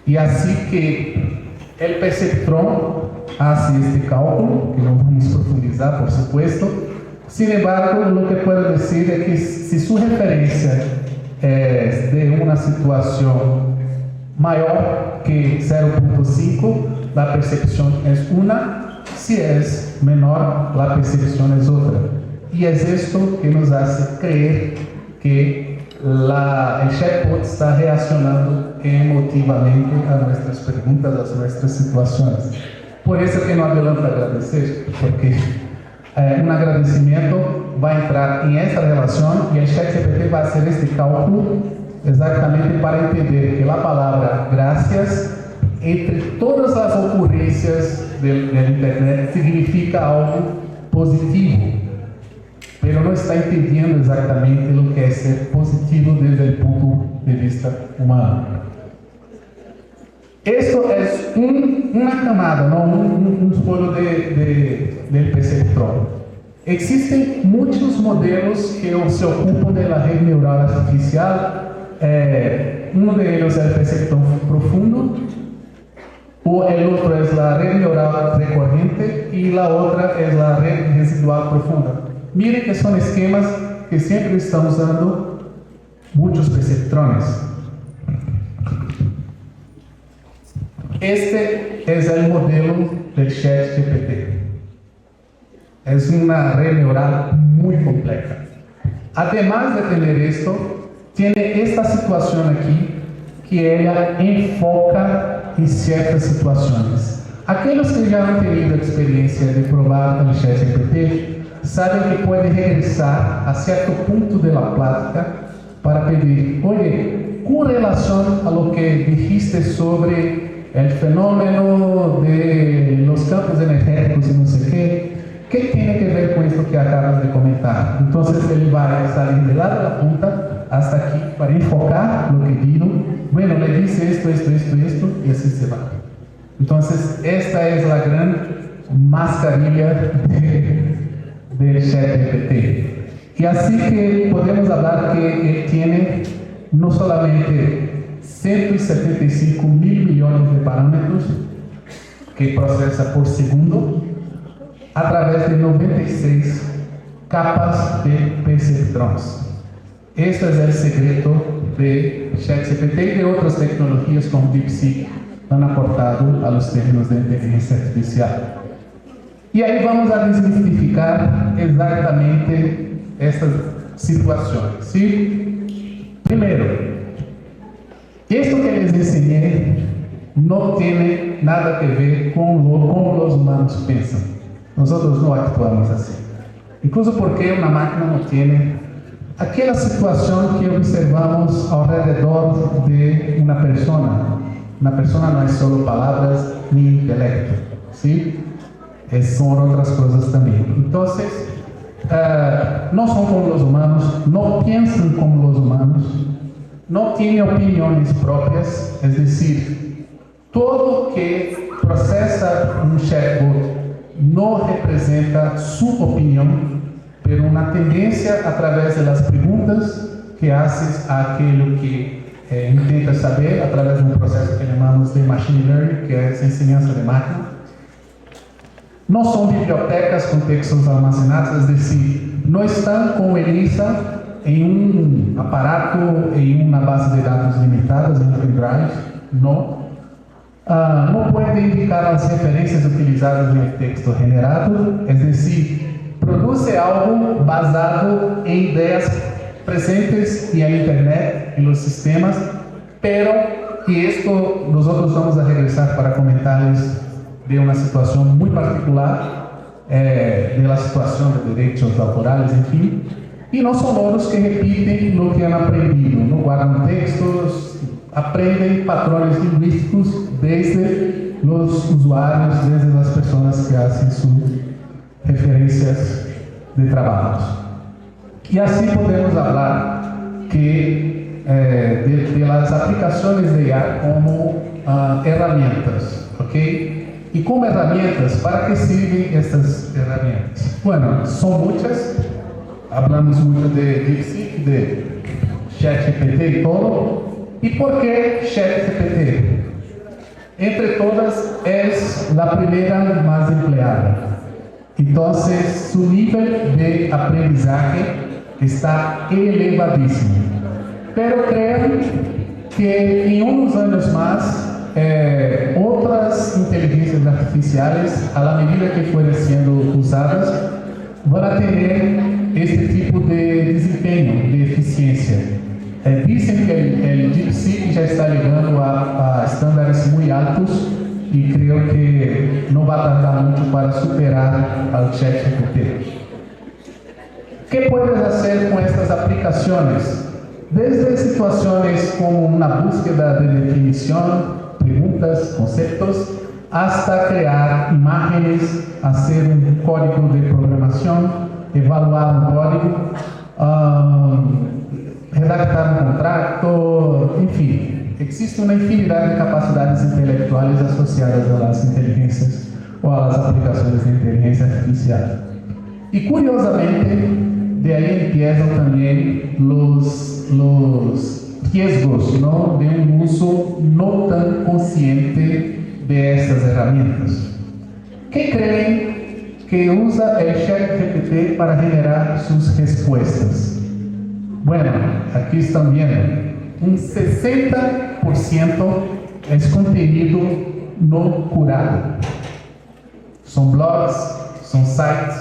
Y así que el perceptrón hace este cálculo, que no vamos a profundizar, por supuesto. Sin embargo, lo que puedo decir es que si su referencia es de una situación mayor que 0.5, la percepción es una, si es menor, la percepción es otra. Y es esto que nos hace creer que el chatbot está reaccionando emotivamente a nuestras preguntas, a nuestras situaciones. Por eso que no adelanto agradecer, porque un agradecimiento va a entrar en esta relación y el ChatGPT va a hacer este cálculo exactamente para entender que la palabra gracias, entre todas las ocurrencias del Internet, significa algo positivo, pero no está entendiendo exactamente lo que es ser positivo desde el punto de vista humano. Esto es una camada, no un solo del perceptrón. Existen muchos modelos que se ocupan de la red neural artificial. Uno de ellos es el perceptrón profundo, o el otro es la red neural recurrente y la otra es la red residual profunda. Miren que son esquemas que siempre están usando muchos perceptrones. Este es el modelo del ChatGPT. Es una red neural muy compleja. Además de tener esto, tiene esta situación aquí que ella enfoca en ciertas situaciones. Aquellos que ya han tenido experiencia de probar el ChatGPT saben que puede regresar a cierto punto de la plática para pedir, oye, con relación a lo que dijiste sobre el fenómeno de los campos energéticos y no sé qué tiene que ver con esto que acabas de comentar? Entonces él va a salir de la punta hasta aquí para enfocar lo que dijo. Bueno, le dice esto, y así se va. Entonces esta es la gran mascarilla del ChatGPT. Y así que podemos hablar que él tiene no solamente 175 mil millones de parámetros que procesa por segundo a través de 96 capas de perceptrons. Este es el secreto de ChatGPT y de otras tecnologías como DeepSeek han aportado a los términos de inteligencia artificial. Y ahí vamos a desmistificar exactamente estas situaciones, ¿sí? Primero, esto que les enseñé no tiene nada que ver con cómo los humanos piensan. Nosotros no actuamos así. Incluso porque una máquina no tiene aquella situación que observamos alrededor de una persona. Una persona no es solo palabras ni intelecto, ¿sí? Son otras cosas también. Entonces, no son como los humanos, no piensan como los humanos, no tienen opiniones propias, es decir, todo que procesa un chatbot no representa su opinión, pero una tendencia a través de las preguntas que haces a aquello que intenta saber a través de un proceso que llamamos de machine learning, que es enseñanza de máquina. No son bibliotecas con textos almacenados, es decir, no están como ELISA en un aparato, en una base de datos limitadas, en un pendrive, no. No puede indicar las referencias utilizadas en el texto generado, es decir, produce algo basado en ideas presentes y en Internet, en los sistemas, pero, y esto nosotros vamos a regresar para comentarles de una situación muy particular, de la situación de derechos autorales, en fin, y no son otros que repiten lo que han aprendido, no guardan textos, aprenden patrones lingüísticos desde los usuarios, desde las personas que hacen sus referencias de trabajos. Y así podemos hablar que de las aplicaciones de IA como herramientas, ¿ok? Y como herramientas, ¿para qué sirven estas herramientas? Bueno, son muchas, hablamos mucho de DeepSeek, de ChatGPT y todo. ¿Y por qué ChatGPT? Entre todas es la primera más empleada. Entonces, su nivel de aprendizaje está elevadísimo. Pero creo que en unos años más, otras inteligencias artificiales, a la medida que fueran siendo usadas, van a tener este tipo de desempeño, de eficiencia. Dicen que el DeepSeek ya está llegando a estándares muy altos y creo que no va a tardar mucho para superar al ChatGPT. ¿Qué puedes hacer con estas aplicaciones? Desde situaciones como una búsqueda de definición, preguntas, conceptos, hasta crear imágenes, hacer un código de programación, evaluar un código, redactar un contrato, en fin, existe una infinidad de capacidades intelectuales asociadas a las inteligencias o a las aplicaciones de inteligencia artificial. Y curiosamente, de ahí empiezan también los riesgos, ¿no?, de un uso no tan consciente de estas herramientas. ¿Qué creen que usa el ChatGPT para generar sus respuestas? Bueno, aquí están viendo, un 60% es contenido no curado. Son blogs, son sites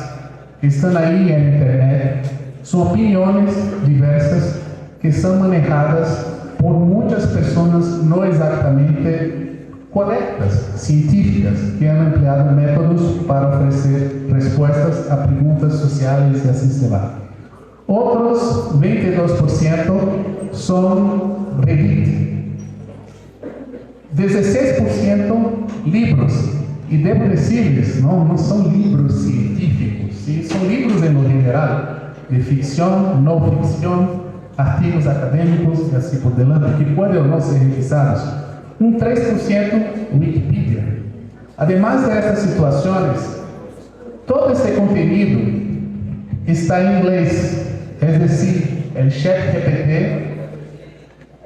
que están ahí en Internet, son opiniones diversas que son manejadas por muchas personas no exactamente correctas, científicas, que han empleado métodos para ofrecer respuestas a preguntas sociales y así se va. Otros 22% son Reddit, 16% libros, y debo decirles, no son libros científicos, ¿sí? Son libros en lo general, de ficción, no ficción, artigos académicos y así por delante, que pueden o no ser revisados. Un 3% Wikipedia. Además de estas situaciones, todo este contenido está en inglés. Es decir, el ChatGPT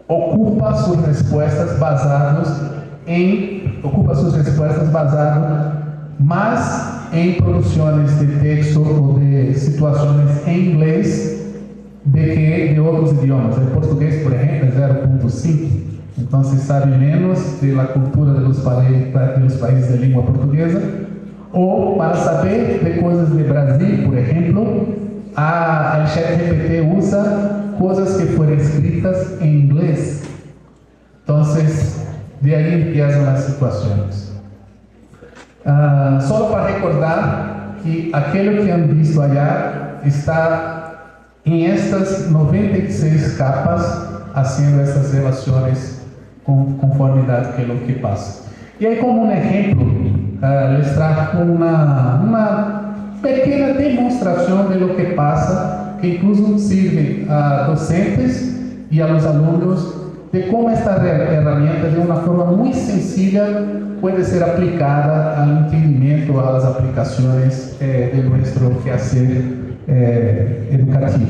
ocupa sus respuestas basadas más en producciones de texto o de situaciones en inglés de otros idiomas. El portugués, por ejemplo, es 0.5. Entonces sabe menos de la cultura de los países de lengua portuguesa. O para saber de cosas de Brasil, por ejemplo, el ChatGPT usa cosas que fueron escritas en inglés. Entonces, de ahí empiezan las situaciones. Solo para recordar que aquello que han visto allá está en estas 96 capas haciendo estas relaciones con conformidad que es lo que pasa. Y ahí como un ejemplo, les trajo una pequeña demostración de lo que pasa, que incluso sirve a docentes y a los alumnos de cómo esta herramienta de una forma muy sencilla puede ser aplicada al entendimiento, a las aplicaciones de nuestro quehacer educativo.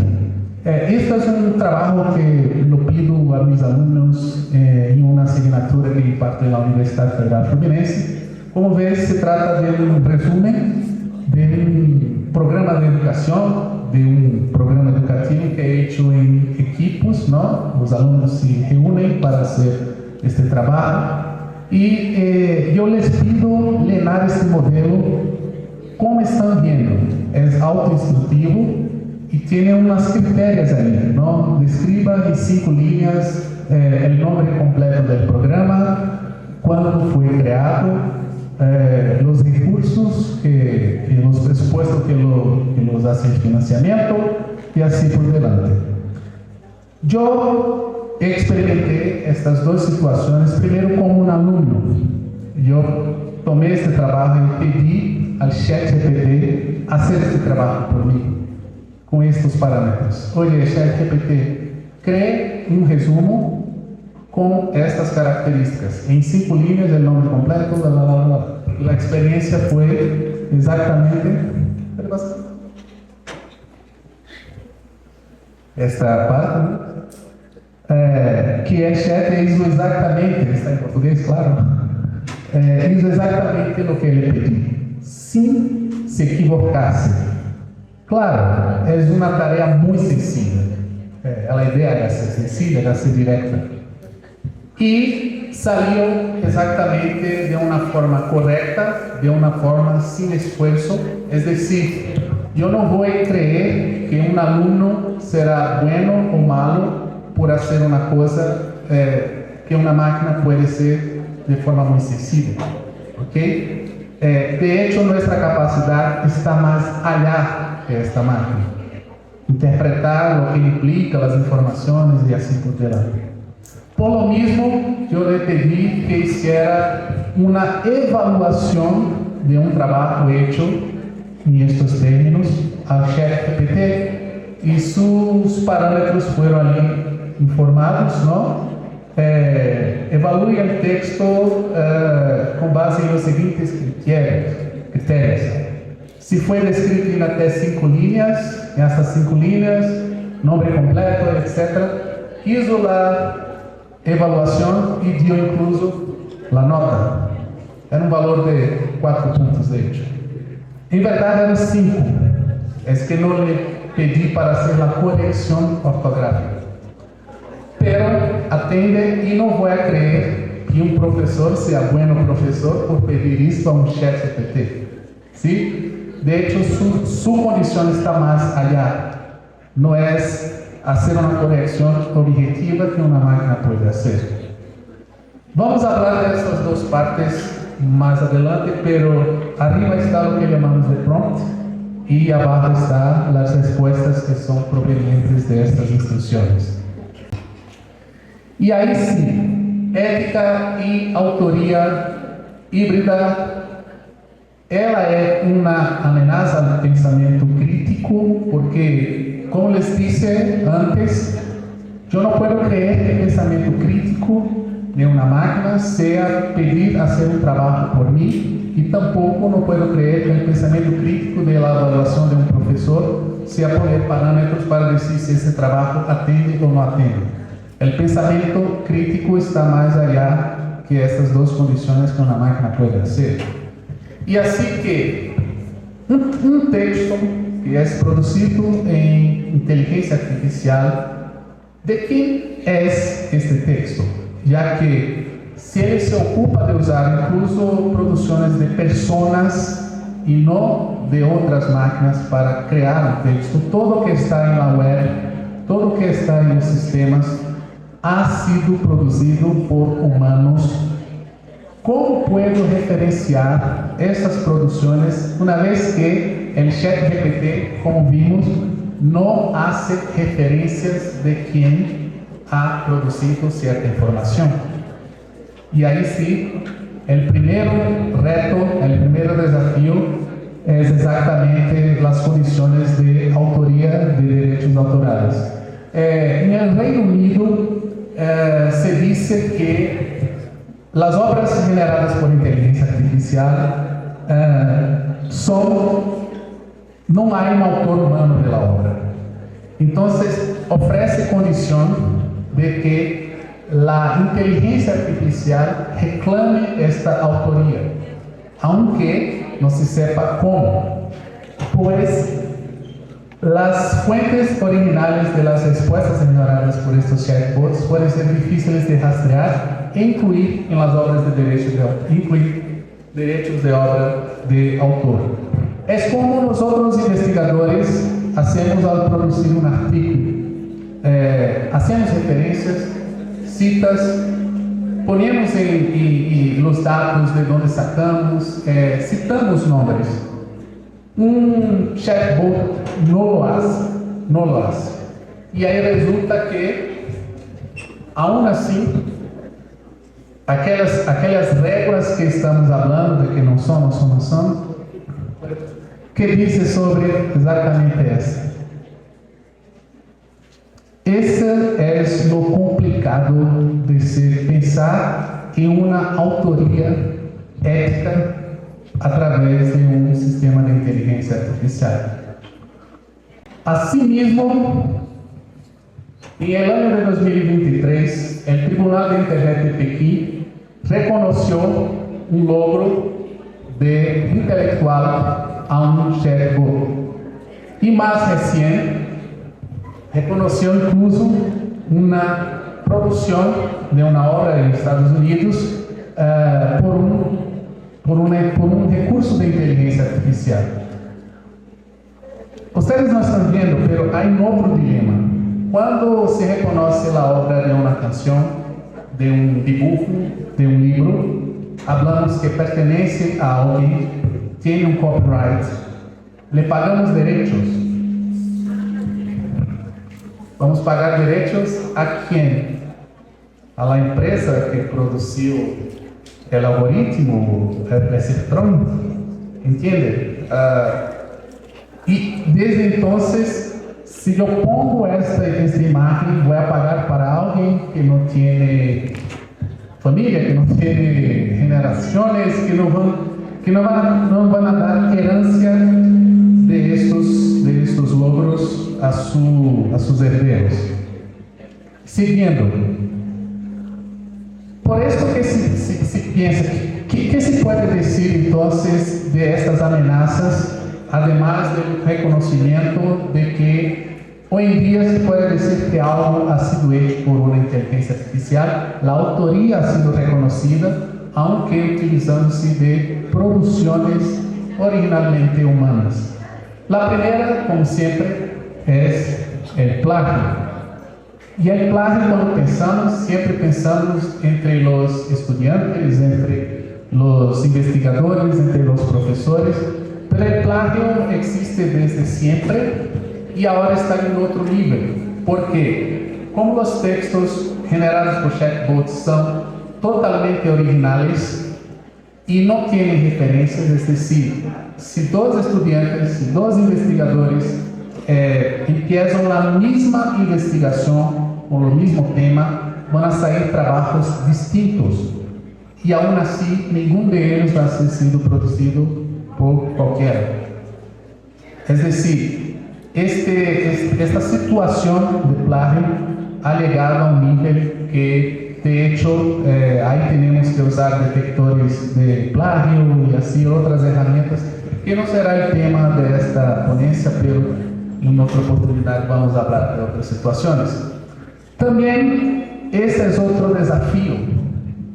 Esto es un trabajo que lo pido a mis alumnos en una asignatura que imparto en la Universidad Federal Fluminense. Como ves, se trata de un resumen de un programa de educación, de un programa educativo que he hecho en equipos, ¿no? Los alumnos se reúnen para hacer este trabajo y yo les pido llenar este modelo como están viendo. Es autoinstructivo y tiene unas criterios ahí, ¿no? Describa en 5 líneas el nombre completo del programa, cuándo fue creado, los recursos, los presupuestos que los hacen financiamiento y así por delante. Yo experimenté estas dos situaciones primero como un alumno. Yo tomé este trabajo y pedí al ChatGPT hacer este trabajo por mí, con estos parámetros. Oye, ChatGPT, cree un resumo con estas características. En 5 líneas, el nombre completo, bla, bla, bla, bla. La experiencia fue exactamente esta parte, ¿no? Que el chat hizo exactamente, está en portugués, claro, hizo exactamente lo que le pedí, sin se equivocarse. Claro, es una tarea muy sencilla. La idea era ser sencilla, era ser directa. Y salió exactamente de una forma correcta, de una forma sin esfuerzo. Es decir, yo no voy a creer que un alumno será bueno o malo por hacer una cosa que una máquina puede ser de forma muy sencilla. ¿Okay? De hecho, nuestra capacidad está más allá de esta máquina. Interpretar lo que implica las informaciones y así por delante. Por lo mismo, yo le pedí que hiciera una evaluación de un trabajo hecho en estos términos al ChatGPT y sus parámetros fueron allí informados, ¿no? Evalúe el texto con base en los siguientes criterios. Si fue descrito en até 5 líneas, en estas 5 líneas, nombre completo, etc. Hizo la evaluación y dio incluso la nota. Era un valor de 4 puntos, de hecho. En verdad eran 5. Es que no le pedí para hacer la corrección ortográfica. Pero atende y no voy a creer que un profesor sea bueno profesor por pedir esto a un ChatGPT. ¿Sí? De hecho, su condición está más allá. No es hacer una corrección objetiva que una máquina puede hacer. Vamos a hablar de estas dos partes más adelante, pero arriba está lo que llamamos de prompt y abajo están las respuestas que son provenientes de estas instrucciones. Y ahí sí, ética y autoría híbrida, ela es una amenaza al pensamiento crítico, porque, como les dije antes, yo no puedo creer que el pensamiento crítico de una máquina sea pedir hacer un trabajo por mí, y tampoco no puedo creer que el pensamiento crítico de la evaluación de un profesor sea poner parámetros para decir si ese trabajo atende o no atende. El pensamiento crítico está más allá que estas dos condiciones que una máquina puede hacer. Y así que un texto que es producido en inteligencia artificial, ¿de quién es este texto? Ya que si él se ocupa de usar incluso producciones de personas y no de otras máquinas para crear un texto, todo que está en la web, todo que está en los sistemas, ha sido producido por humanos. ¿Cómo puedo referenciar estas producciones una vez que el ChatGPT, como vimos, no hace referencias de quién ha producido cierta información? Y ahí sí, el primer reto, el primer desafío es exactamente las condiciones de autoría de derechos autorales. En el Reino Unido se dice que las obras generadas por inteligencia artificial no hay un autor humano de la obra. Entonces, ofrece condición de que la inteligencia artificial reclame esta autoría, aunque no se sepa cómo, pues las fuentes originales de las respuestas generadas por estos chatbots pueden ser difíciles de rastrear e incluir en las obras de derechos de obra de autor. Es como nosotros investigadores hacemos al producir un artículo. Hacemos referencias, citas, ponemos los datos de donde sacamos, citamos nombres. Un chatbot no lo hace. Y ahí resulta que, aún así, aquelas regras que estamos hablando de que no son, que dice sobre exatamente essa. Esse é o complicado de se pensar em uma autoria ética através de um sistema de inteligência artificial. Asimismo, em el ano de 2023, o Tribunal de Internet de Pequim reconheceu um logro de intelectual a um chatbot. E mais recente, reconoció incluso una producción de una obra en Estados Unidos por un recurso de inteligencia artificial. Ustedes no están viendo, pero hay un otro dilema. Cuando se reconoce la obra de una canción, de un dibujo, de un libro, hablamos que pertenece a alguien, tiene un copyright, le pagamos derechos. Vamos pagar derechos a quién? A la empresa que produció el algoritmo, ese prompt, ¿entiende? Y desde entonces, si yo pongo esta imagen, voy a pagar para alguien que no tiene familia, que no tiene generaciones, que no van a dar herencia de estos logros a sus herederos. Siguiendo, por esto que se piensa, ¿qué se puede decir entonces de estas amenazas, además del reconocimiento de que hoy en día se puede decir que algo ha sido hecho por una inteligencia artificial, la autoría ha sido reconocida, aunque utilizándose de producciones originalmente humanas? La primera, como siempre, es el plagio. Y el plagio, cuando pensamos, siempre pensamos entre los estudiantes, entre los investigadores, entre los profesores, pero el plagio existe desde siempre y ahora está en otro nivel. Porque como los textos generados por chatbots son totalmente originales y no tienen referencias, es decir, si dos estudiantes, si dos investigadores empiezan la misma investigación con el mismo tema, van a sair trabajos distintos y aún así ninguno de ellos va a ser sido producido por cualquiera. Es decir, esta situación de plagio ha llegado a un nivel que, de hecho, ahí tenemos que usar detectores de plagio y así otras herramientas, que no será el tema de esta ponencia, pero en otra oportunidad vamos a hablar de otras situaciones. También este es otro desafío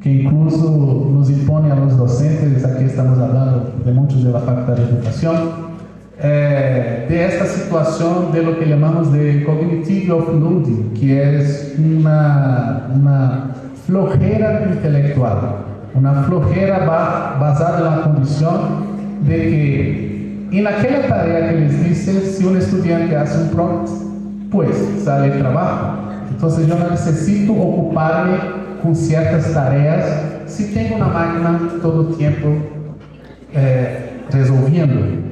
que incluso nos impone a los docentes. Aquí estamos hablando de muchos de la Facultad de Educación, de esta situación de lo que llamamos de cognitive offloading, que es una flojera intelectual, una flojera basada en la condición de que en aquella tarea que les dice, si un estudiante hace un prompt, pues sale el trabajo. Entonces yo no necesito ocuparme con ciertas tareas si tengo una máquina todo el tiempo resolviendo.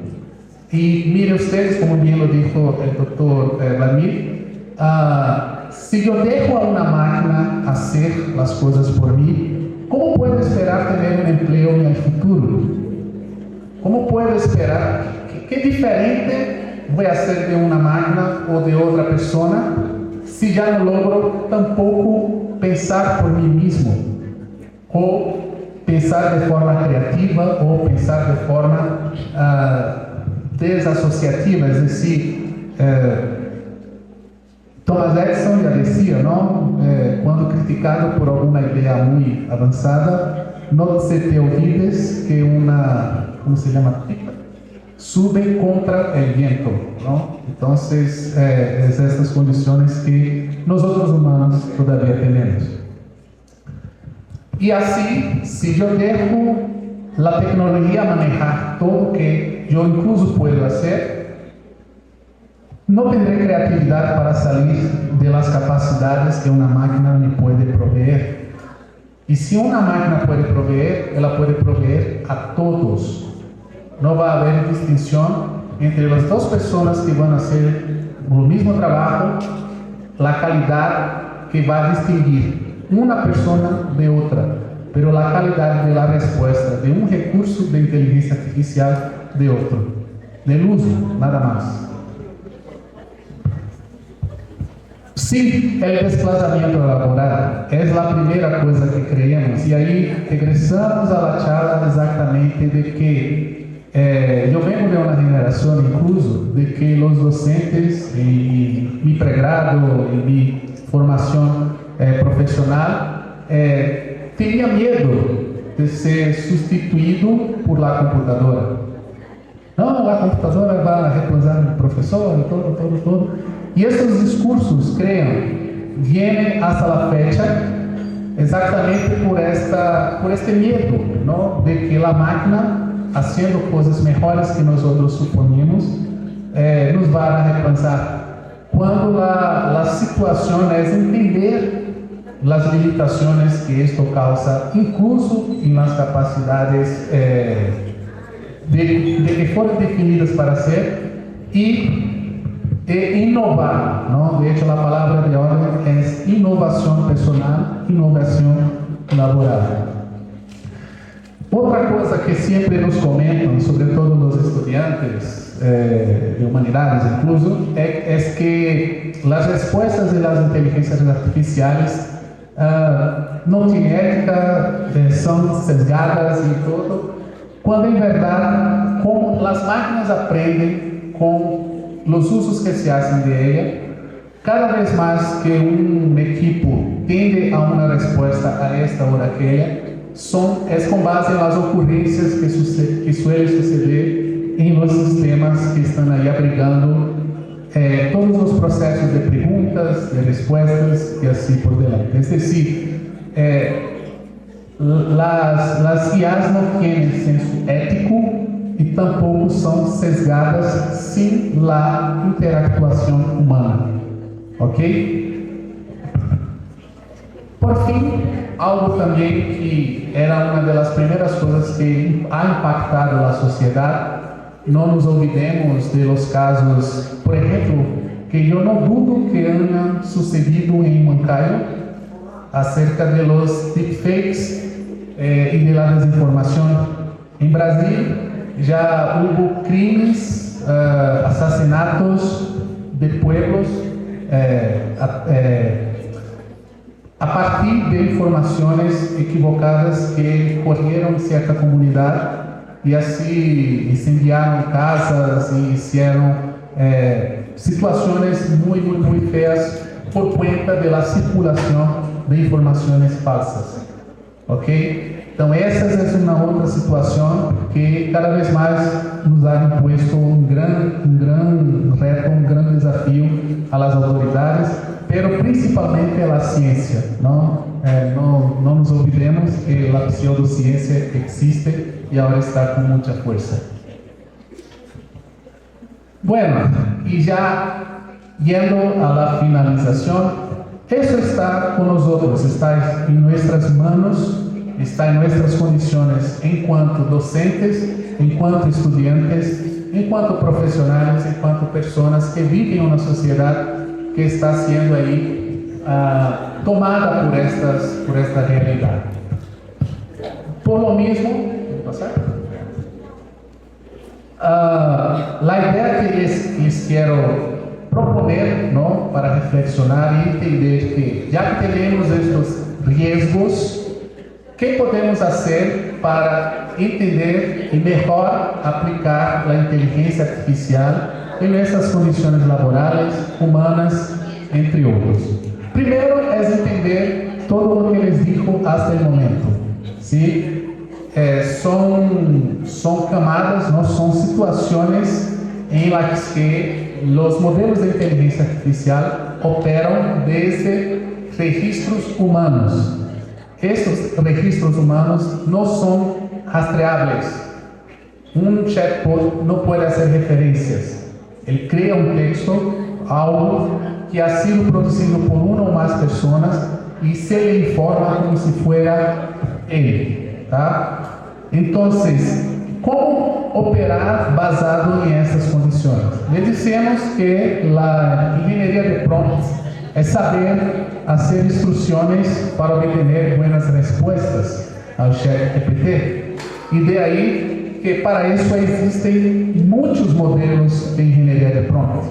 Y mire ustedes, como bien lo dijo el doctor Vladimir, si yo dejo a una máquina hacer las cosas por mí, ¿cómo puedo esperar tener un empleo en el futuro? ¿Cómo puedo esperar? ¿Qué diferente voy a hacer de una máquina o de otra persona si ya no logro tampoco pensar por mí mismo? O pensar de forma creativa o pensar de forma desasociativa, es decir, Thomas Edison ya decía, ¿no? Cuando criticado por alguna idea muy avanzada, no se te olvides que una, ¿cómo se llama? Sube contra el viento, ¿no? Entonces, es estas condiciones que nosotros humanos todavía tenemos. Y así, si yo dejo la tecnología manejar todo lo que yo incluso puedo hacer, no tendré creatividad para salir de las capacidades que una máquina me puede proveer. Y si una máquina puede proveer, ella puede proveer a todos. No va a haber distinción entre las dos personas que van a hacer el mismo trabajo, la calidad que va a distinguir una persona de otra, pero la calidad de la respuesta de un recurso de inteligencia artificial de otro, del uso, nada más. Sí, el desplazamiento laboral es la primera cosa que creemos, y ahí regresamos a la charla exactamente de que yo vengo de una generación incluso de que los docentes en mi pregrado, en mi formación profesional, tenía miedo de ser sustituido por la computadora. No, la computadora va a reemplazar al profesor y todo. Y estos discursos, crean, vienen hasta la fecha exactamente por este miedo, ¿no? De que la máquina, haciendo cosas mejores que nosotros suponemos, nos va a reemplazar. Cuando la situación es entender las limitaciones que esto causa, incluso en las capacidades de que fueron definidas para ser, y innovar, ¿no? De hecho, la palabra de hoy es innovación personal, innovación laboral. Otra cosa que siempre nos comentan, sobre todo los estudiantes de humanidades incluso, es que las respuestas de las inteligencias artificiales no tienen ética, son sesgadas y todo, cuando en verdad, como las máquinas aprenden con los usos que se hacen de ella, cada vez más que un equipo tiende a una respuesta a esta o a aquella, es con base en las ocurrencias que suelen suceder en los sistemas que están ahí abrigando todos los procesos de preguntas, de respuestas y así por delante. Es decir, las IAs no tienen senso ético y tampoco son sesgadas sin la interactuación humana. ¿Ok? Por fin, algo también que era una de las primeras cosas que ha impactado a la sociedad, no nos olvidemos de los casos, por ejemplo, que yo no dudo que hayan sucedido en Huancayo, acerca de los deepfakes y de la desinformación. En Brasil ya hubo crimes, asesinatos de pueblos a partir de informaciones equivocadas que corrieron cierta comunidad y así incendiaron casas y hicieron situaciones muy feas por cuenta de la circulación de informaciones falsas. ¿Ok? Então essa é uma outra situação que cada vez mais nos ha impuesto um grande reto, um grande desafio às autoridades, pero principalmente à ciência. Não nos olvidemos que a pseudociência existe e agora está com muita força. Bueno, e já yendo a la finalización, eso está con nosotros, está en nuestras manos, está en nuestras condiciones en cuanto docentes, en cuanto estudiantes, en cuanto profesionales, en cuanto personas que viven en una sociedad que está siendo ahí tomada por esta realidad. Por lo mismo, la idea que les quiero proponer, ¿no?, para reflexionar y entender que ya que tenemos estos riesgos, ¿qué podemos hacer para entender y mejor aplicar la inteligencia artificial en nuestras condiciones laborales, humanas, entre otros? Primero es entender todo lo que les dijo hasta el momento, ¿sí? Son camadas, ¿no?, son situaciones en las que los modelos de inteligencia artificial operan desde registros humanos. Estos registros humanos no son rastreables. Un chatbot no puede hacer referencias. Él crea un texto, algo que ha sido producido por una o más personas y se le informa como si fuera él, ¿tá? Entonces, ¿cómo operar basado en estas condiciones? Le decimos que la ingeniería de prompts es saber hacer instrucciones para obtener buenas respuestas al ChatGPT. Y de ahí que para eso existen muchos modelos de ingeniería de prompts.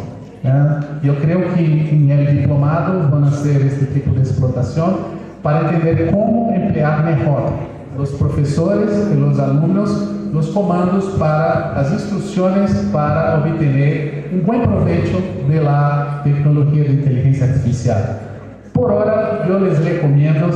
Yo creo que en el diplomado van a hacer este tipo de explotación para entender cómo emplear mejor los profesores y los alumnos los comandos para las instrucciones para obtener un buen provecho de la tecnología de inteligencia artificial. Por ahora, yo les recomiendo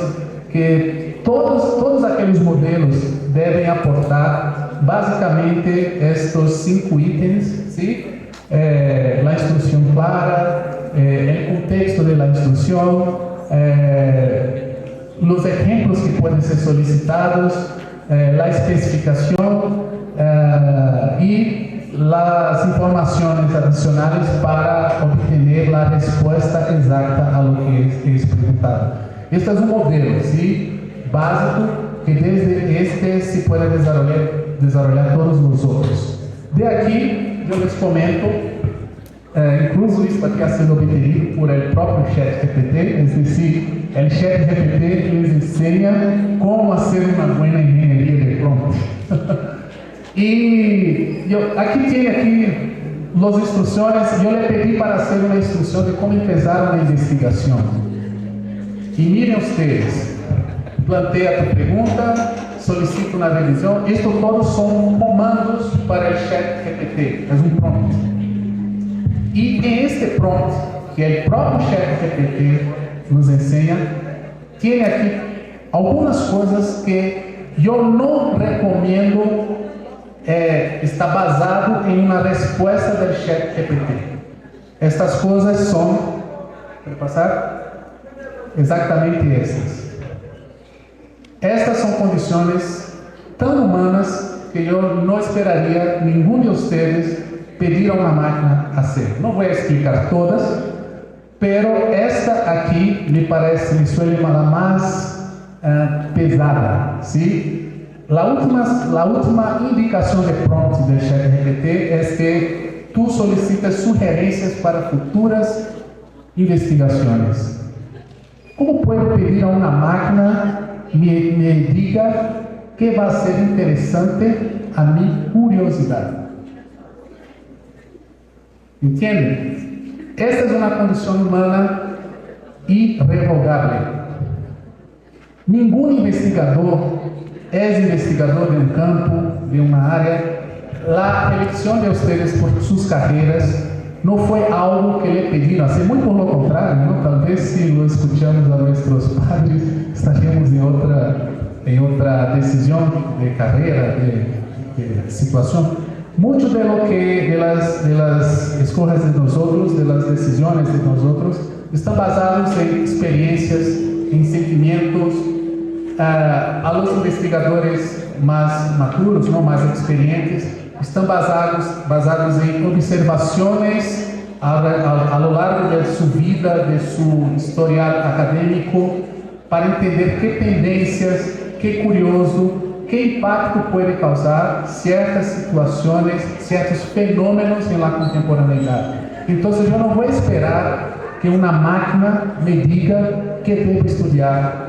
que todos aquellos modelos deben aportar básicamente estos 5 ítems, ¿sí? La instrucción clara, el contexto de la instrucción, los ejemplos que pueden ser solicitados, la especificación y las informaciones adicionales para obtener la respuesta exacta a lo que es preguntado. Este es un modelo, ¿sí?, básico que desde este se puede desarrollar todos los otros. De aquí yo les comento, incluso esto aquí ha sido obtenido por el propio ChatGPT, es decir, el ChatGPT les enseña cómo hacer una buena ingeniería de prompts. Y aquí tiene las instrucciones. Yo le pedí para hacer una instrucción de cómo empezar una investigación. Y miren ustedes, plantea tu pregunta, solicita una revisión. Esto todos son comandos para el ChatGPT, es un prompt. Y en este prompt, que el propio ChatGPT nos enseña, tiene aquí algunas cosas que yo no recomiendo está basado en una respuesta del ChatGPT. Estas cosas son, ¿puede pasar? Exactamente estas. Estas son condiciones tan humanas que yo no esperaría ninguno de ustedes pedir a una máquina hacer. No voy a explicar todas, pero esta aquí me parece, me suele la más pesada, ¿sí? La última indicación de prompt del ChatGPT es que tú solicitas sugerencias para futuras investigaciones. ¿Cómo puedo pedir a una máquina me diga qué va a ser interesante a mi curiosidad? ¿Entienden? Esta es una condición humana irrevogable. Ningún investigador es investigador de un campo, de una área. La elección de ustedes por sus carreras no fue algo que le pidieron, así muy por lo contrario, ¿no? Tal vez si lo escuchamos a nuestros padres estaríamos en otra decisión de carrera, de situación. Mucho de lo que de las escojas de nosotros, de las decisiones de nosotros, están basados en experiencias, en sentimientos. A los investigadores más maduros, ¿no? Más experientes, están basados en observaciones a lo largo de su vida, de su historial académico, para entender qué tendencias, qué curioso, qué impacto puede causar ciertas situaciones, ciertos fenómenos en la contemporaneidad. Entonces yo no voy a esperar que una máquina me diga qué debo estudiar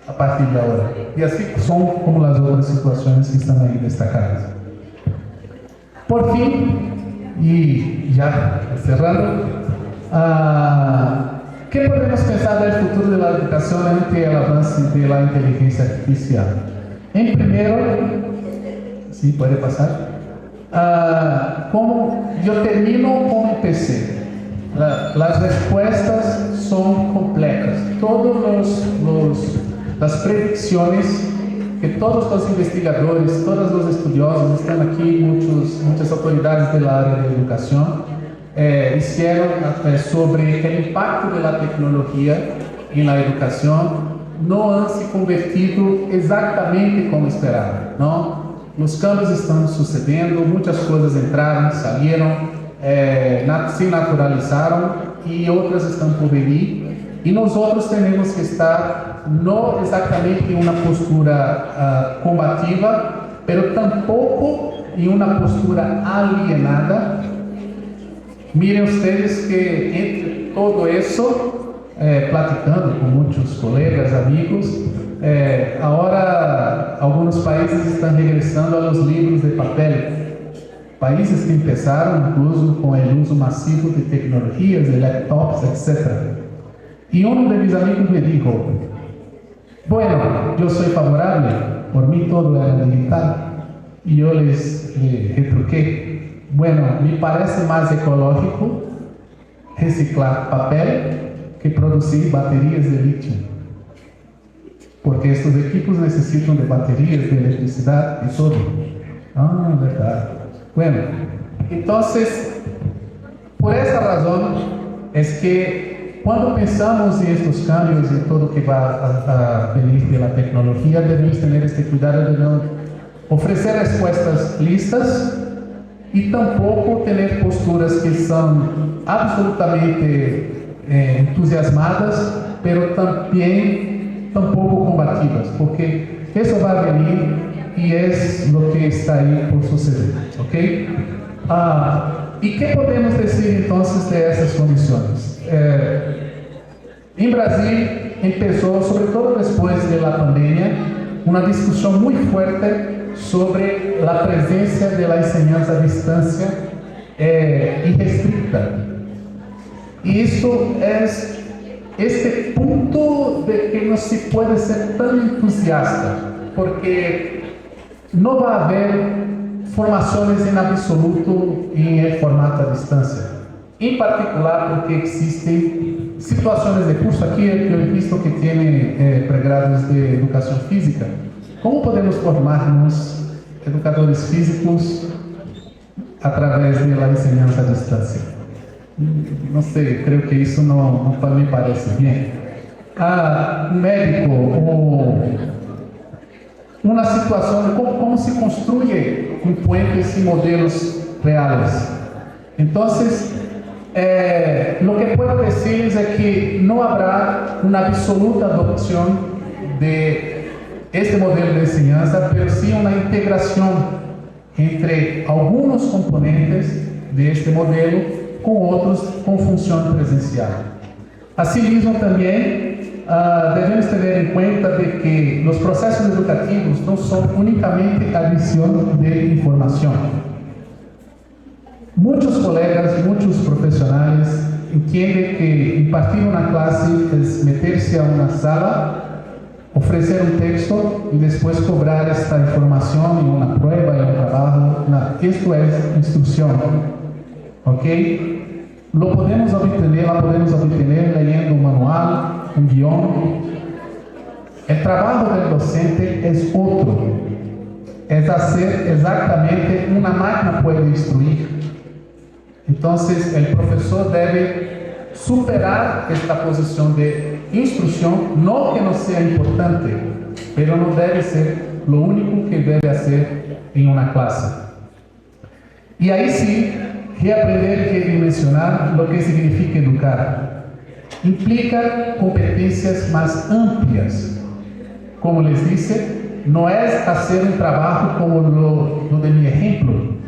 a partir de ahora. Y así son como las otras situaciones que están ahí destacadas. Por fin, y ya cerrando, ¿qué podemos pensar del futuro de la educación ante el avance de la inteligencia artificial? En primero, ¿sí puede pasar? Como yo termino como empecé. Las respuestas son complejas. Todas las predicciones que todos los investigadores, todos los estudiosos, están aquí, muchas autoridades de la área de educación, hicieron sobre el impacto de la tecnología en la educación, no han se convertido exactamente como esperaban, ¿no? Los cambios están sucediendo, muchas cosas entraron, salieron, se naturalizaron y otras están por venir. Y nosotros tenemos que estar no exactamente en una postura combativa, pero tampoco en una postura alienada. Miren ustedes que entre todo eso, platicando con muchos colegas, amigos, ahora algunos países están regresando a los libros de papel. Países que empezaron incluso con el uso masivo de tecnologías, de laptops, etc. Y uno de mis amigos me dijo, bueno, yo soy favorable, por mí todo era digital. Y yo les retruqué, bueno, me parece más ecológico reciclar papel que producir baterías de litio. Porque estos equipos necesitan de baterías, de electricidad y todo. Ah, verdad. Bueno, entonces, por esa razón es que cuando pensamos en estos cambios y en todo que va a venir de la tecnología, debemos tener este cuidado de no ofrecer respuestas listas y tampoco tener posturas que son absolutamente entusiasmadas, pero tampoco combativas, porque eso va a venir y es lo que está ahí por suceder, ¿ok? ¿Y qué podemos decir entonces de esas condiciones? En Brasil empezó, sobre todo después de la pandemia, una discusión muy fuerte sobre la presencia de la enseñanza a distancia irrestricta. Y eso es este punto de que no se puede ser tan entusiasta, porque no va a haber formaciones en absoluto en el formato a distancia. En particular porque existen situaciones de curso aquí que yo he visto que tiene pregrados de educación física. ¿Cómo podemos formarnos educadores físicos a través de la enseñanza a distancia? No sé, creo que eso no me parece bien. Un médico o una situación, ¿cómo se construye un puente sin modelos reales? Entonces, lo que puedo decirles es que no habrá una absoluta adopción de este modelo de enseñanza, pero sí una integración entre algunos componentes de este modelo con otros con función presencial. Asimismo, también devemos ter em conta de que os processos educativos não são unicamente adição de informação. Muitos colegas, muitos profissionais entendem que impartir uma classe é meter-se a uma sala, oferecer um texto e depois cobrar esta informação em uma prova, em um trabalho. Isto é instrução, ok? La podemos obtener leyendo un manual, un guión. El trabajo del docente es otro. Es hacer exactamente una máquina puede instruir. Entonces, el profesor debe superar esta posición de instrucción, no que no sea importante, pero no debe ser lo único que debe hacer en una clase. Y ahí sí, reaprender quiere mencionar lo que significa educar. Implica competencias más amplias. Como les dice, no es hacer un trabajo como lo de mi ejemplo.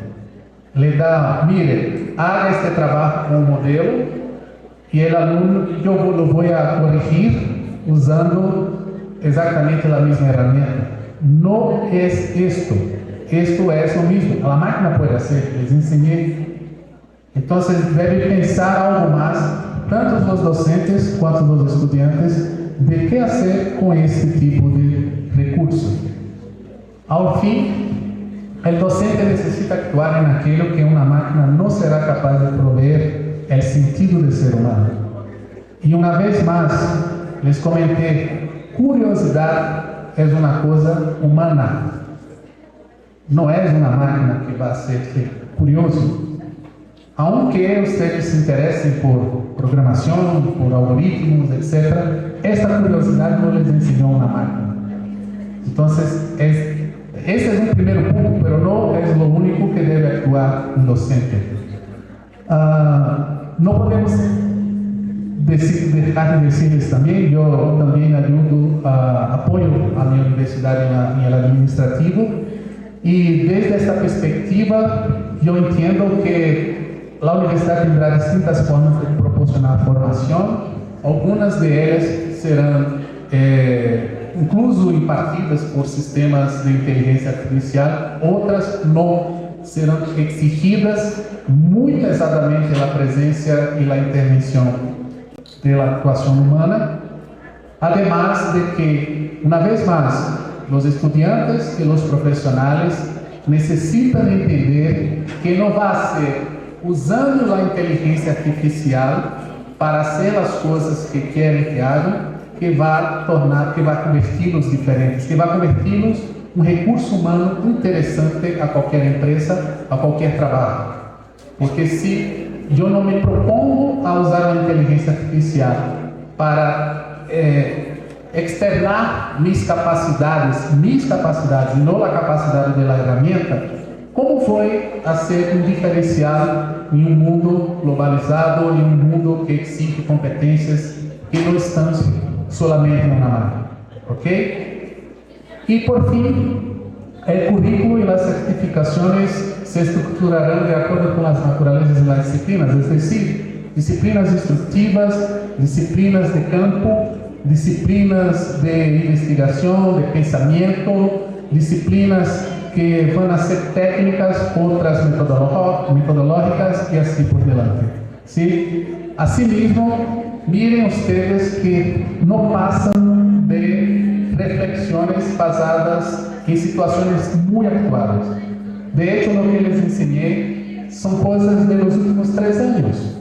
Le da, mire, haga este trabajo con un modelo y el alumno, yo lo voy a corregir usando exactamente la misma herramienta. No es esto. Esto es lo mismo. La máquina puede hacer. Les enseñé. Entonces, debe pensar algo más, tanto los docentes quanto los estudiantes, de qué hacer con este tipo de recursos. Al fin, el docente necesita actuar en aquello que una máquina no será capaz de proveer, el sentido del ser humano. Y una vez más, les comenté, curiosidad es una cosa humana. No es una máquina que va a hacerte curioso. Aunque ustedes se interesen por programación, por algoritmos, etc., esta curiosidad no les enseñó una máquina. Entonces, este es un primer punto, pero no es lo único que debe actuar un docente. No podemos dejar de decirles también, yo también apoyo a mi universidad en el administrativo, y desde esta perspectiva yo entiendo que la universidad tendrá distintas formas de proporcionar formación. Algunas de ellas serán incluso impartidas por sistemas de inteligencia artificial, otras no, serán exigidas muy pesadamente la presencia y la intervención de la actuación humana. Además de que, una vez más, los estudiantes y los profesionales necesitan entender que no va a ser usando la inteligencia artificial para hacer las cosas que quieren que hagan, que va a convertirlos diferentes, que va a convertirlos un recurso humano interesante a cualquier empresa, a cualquier trabajo. Porque si yo no me propongo a usar la inteligencia artificial para externar mis capacidades y no la capacidad de la herramienta, ¿cómo voy a ser un diferencial en un mundo globalizado, en un mundo que exige competencias que no están solamente en una máquina? ¿Ok? Y por fin, el currículo y las certificaciones se estructurarán de acuerdo con las naturalezas de las disciplinas, es decir, disciplinas instructivas, disciplinas de campo, disciplinas de investigación, de pensamiento, disciplinas que van a ser técnicas, otras metodológicas y así por delante. ¿Sí? Asimismo, miren ustedes que no pasan de reflexiones basadas en situaciones muy actuales. De hecho, lo que les enseñé son cosas de los últimos 3 años.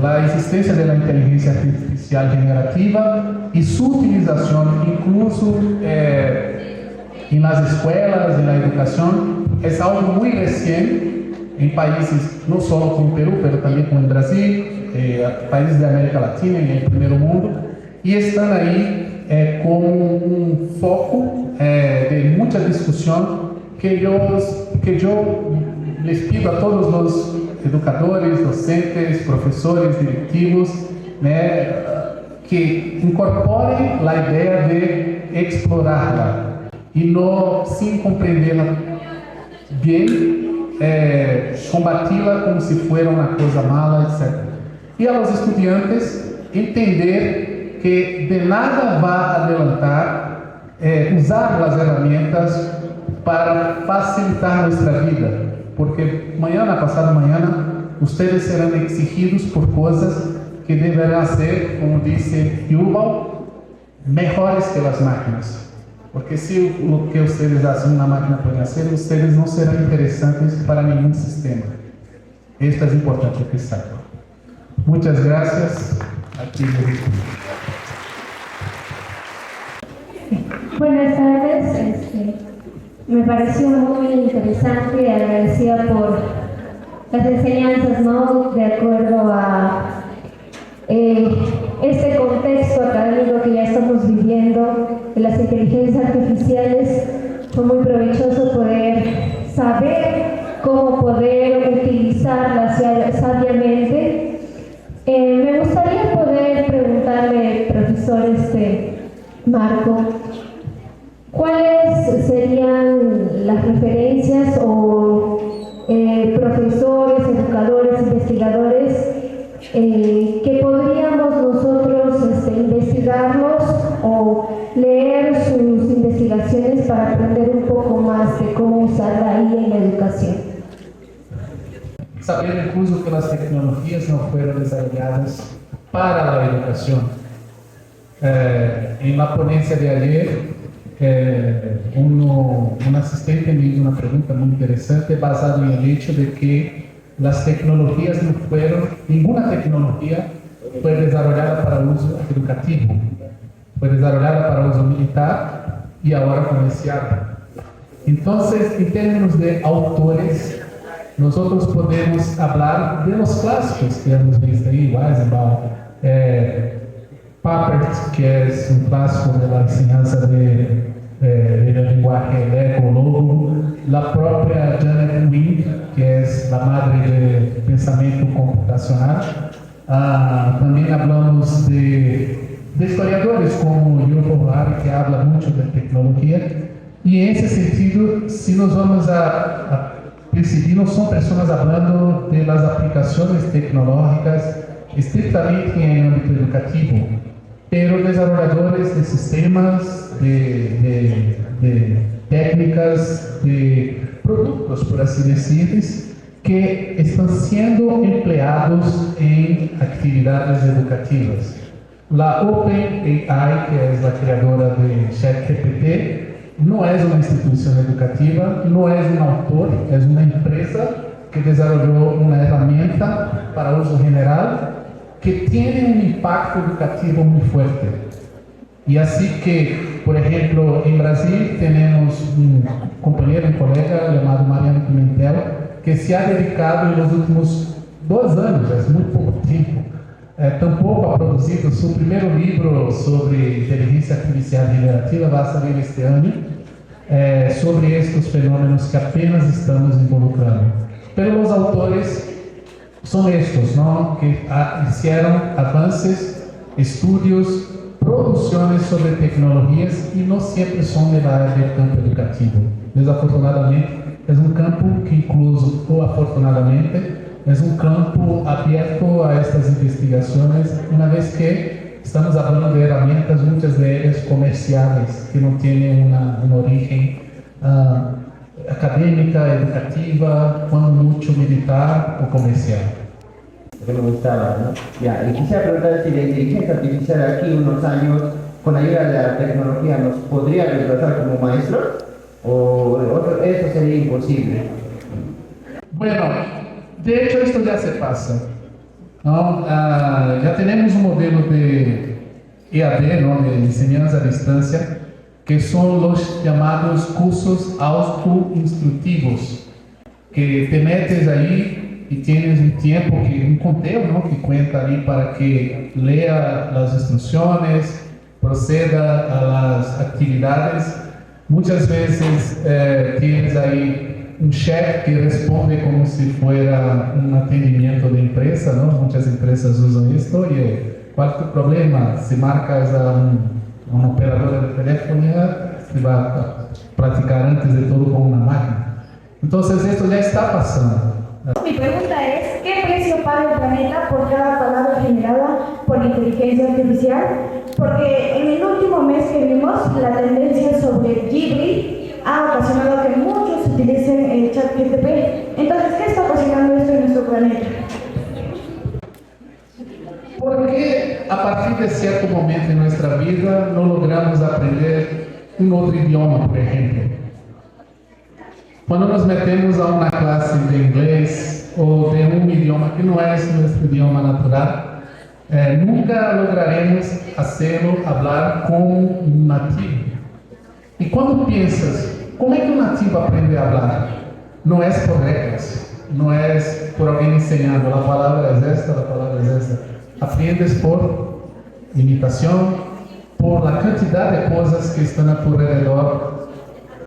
La existencia de la inteligencia artificial generativa y su utilización incluso en las escuelas, en la educación, es algo muy recién en países, no solo como Perú, pero también como el Brasil, países de América Latina y el primer mundo, y están ahí como un foco de mucha discusión que yo les pido a todos los educadores, docentes, profesores, directivos, que incorporem a ideia de explorá-la e não, sem compreendê-la bem, combati-la como se fosse uma coisa mala, etc. E aos estudantes entender que de nada va a levantar usar las herramientas para facilitar nuestra vida, porque mañana, pasado mañana, ustedes serán exigidos por cosas que deberán ser, como dice Yuval, mejores que las máquinas. Porque si lo que ustedes hacen una máquina puede hacer, ustedes no serán interesantes para ningún sistema. Esto es importante que sepan. Muchas gracias. Aquí. Buenas tardes, me pareció muy interesante, agradecida por las enseñanzas, ¿no? De acuerdo a este contexto académico que ya estamos viviendo de las inteligencias artificiales. Fue muy provechoso poder saber cómo poder utilizarlas sabiamente. Me gustaría poder preguntarle, profesor Marco, ¿cuáles serían las referencias o profesores, educadores, investigadores que podríamos nosotros investigarlos o leer sus investigaciones para aprender un poco más de cómo usarla ahí en la educación? Saber incluso que las tecnologías no fueron desarrolladas para la educación. En la ponencia de ayer, un asistente me hizo una pregunta muy interesante basada en el hecho de que las tecnologías no fueron, ninguna tecnología fue desarrollada para uso educativo, fue desarrollada para uso militar y ahora comercial. Entonces, en términos de autores, nosotros podemos hablar de los clásicos que hemos visto ahí, Weizenbaum, Papert, que es un clásico de la enseñanza del lenguaje Lego, la propia Janet Wing, que es la madre del pensamiento computacional. También hablamos de historiadores como Yuval Harari, que habla mucho de tecnología, y en ese sentido, si nos vamos a percibir, no son personas hablando de las aplicaciones tecnológicas estrictamente en el ámbito educativo, pero desarrolladores de sistemas, de técnicas, de productos, por así decirles, que están siendo empleados en actividades educativas. La OpenAI, que es la creadora de ChatGPT, no es una institución educativa, no es un autor, es una empresa que desarrolló una herramienta para uso general que tiene un impacto educativo muy fuerte. Y así que, por ejemplo, en Brasil tenemos un compañero, un colega llamado Mariano Pimentel, que se ha dedicado en los últimos 2 años, es muy poco tiempo, tampouco ha produzido su primeiro livro sobre inteligência artificial generativa, vai sair este ano, sobre estes fenômenos que apenas estamos involucrando. Pero os autores são estes, ¿no? Que hicieron avances, estudios, producciones sobre tecnologias e não sempre são da área do campo educativo. Desafortunadamente, é um campo que incluso, ou afortunadamente, é um campo aberto a estas investigações, uma vez que estamos falando de ferramentas, muitas delas comerciais, que não têm uma origem acadêmica, educativa, quando muito militar ou comercial. Que me gustaba, ¿no? Ya, y quisiera preguntar si la inteligencia artificial aquí unos años, con ayuda de la tecnología, nos podría reemplazar como maestros, o eso sería imposible. Bueno, de hecho esto ya se pasa, ¿no? Ya tenemos un modelo de EAD, ¿no? De enseñanza a distancia, que son los llamados cursos autoinstructivos, que te metes ahí y tienes un tiempo, un conteo, ¿no? Que cuenta ahí para que lea las instrucciones, proceda a las actividades. Muchas veces tienes ahí un chef que responde como si fuera un atendimiento de empresa, ¿no? Muchas empresas usan esto y ¿cuál es tu problema? Si marcas a una operadora de telefonía, se va a practicar antes de todo con una máquina. Entonces esto ya está pasando. Mi pregunta es, ¿qué precio paga el planeta por cada palabra generada por inteligencia artificial? Porque en el último mes que vimos, la tendencia sobre Ghibli ha ocasionado que muchos utilicen el ChatGPT. Entonces, ¿qué está ocasionando esto en nuestro planeta? Porque a partir de cierto momento en nuestra vida no logramos aprender un otro idioma, por ejemplo. Cuando nos metemos a una clase de inglés o de un idioma que no es nuestro idioma natural, nunca lograremos hacerlo hablar con un nativo. Y cuando piensas, ¿cómo es que un nativo aprende a hablar? No es por reglas, no es por alguien enseñando, la palabra es esta, la palabra es esta. Aprendes por imitación, por la cantidad de cosas que están a tu alrededor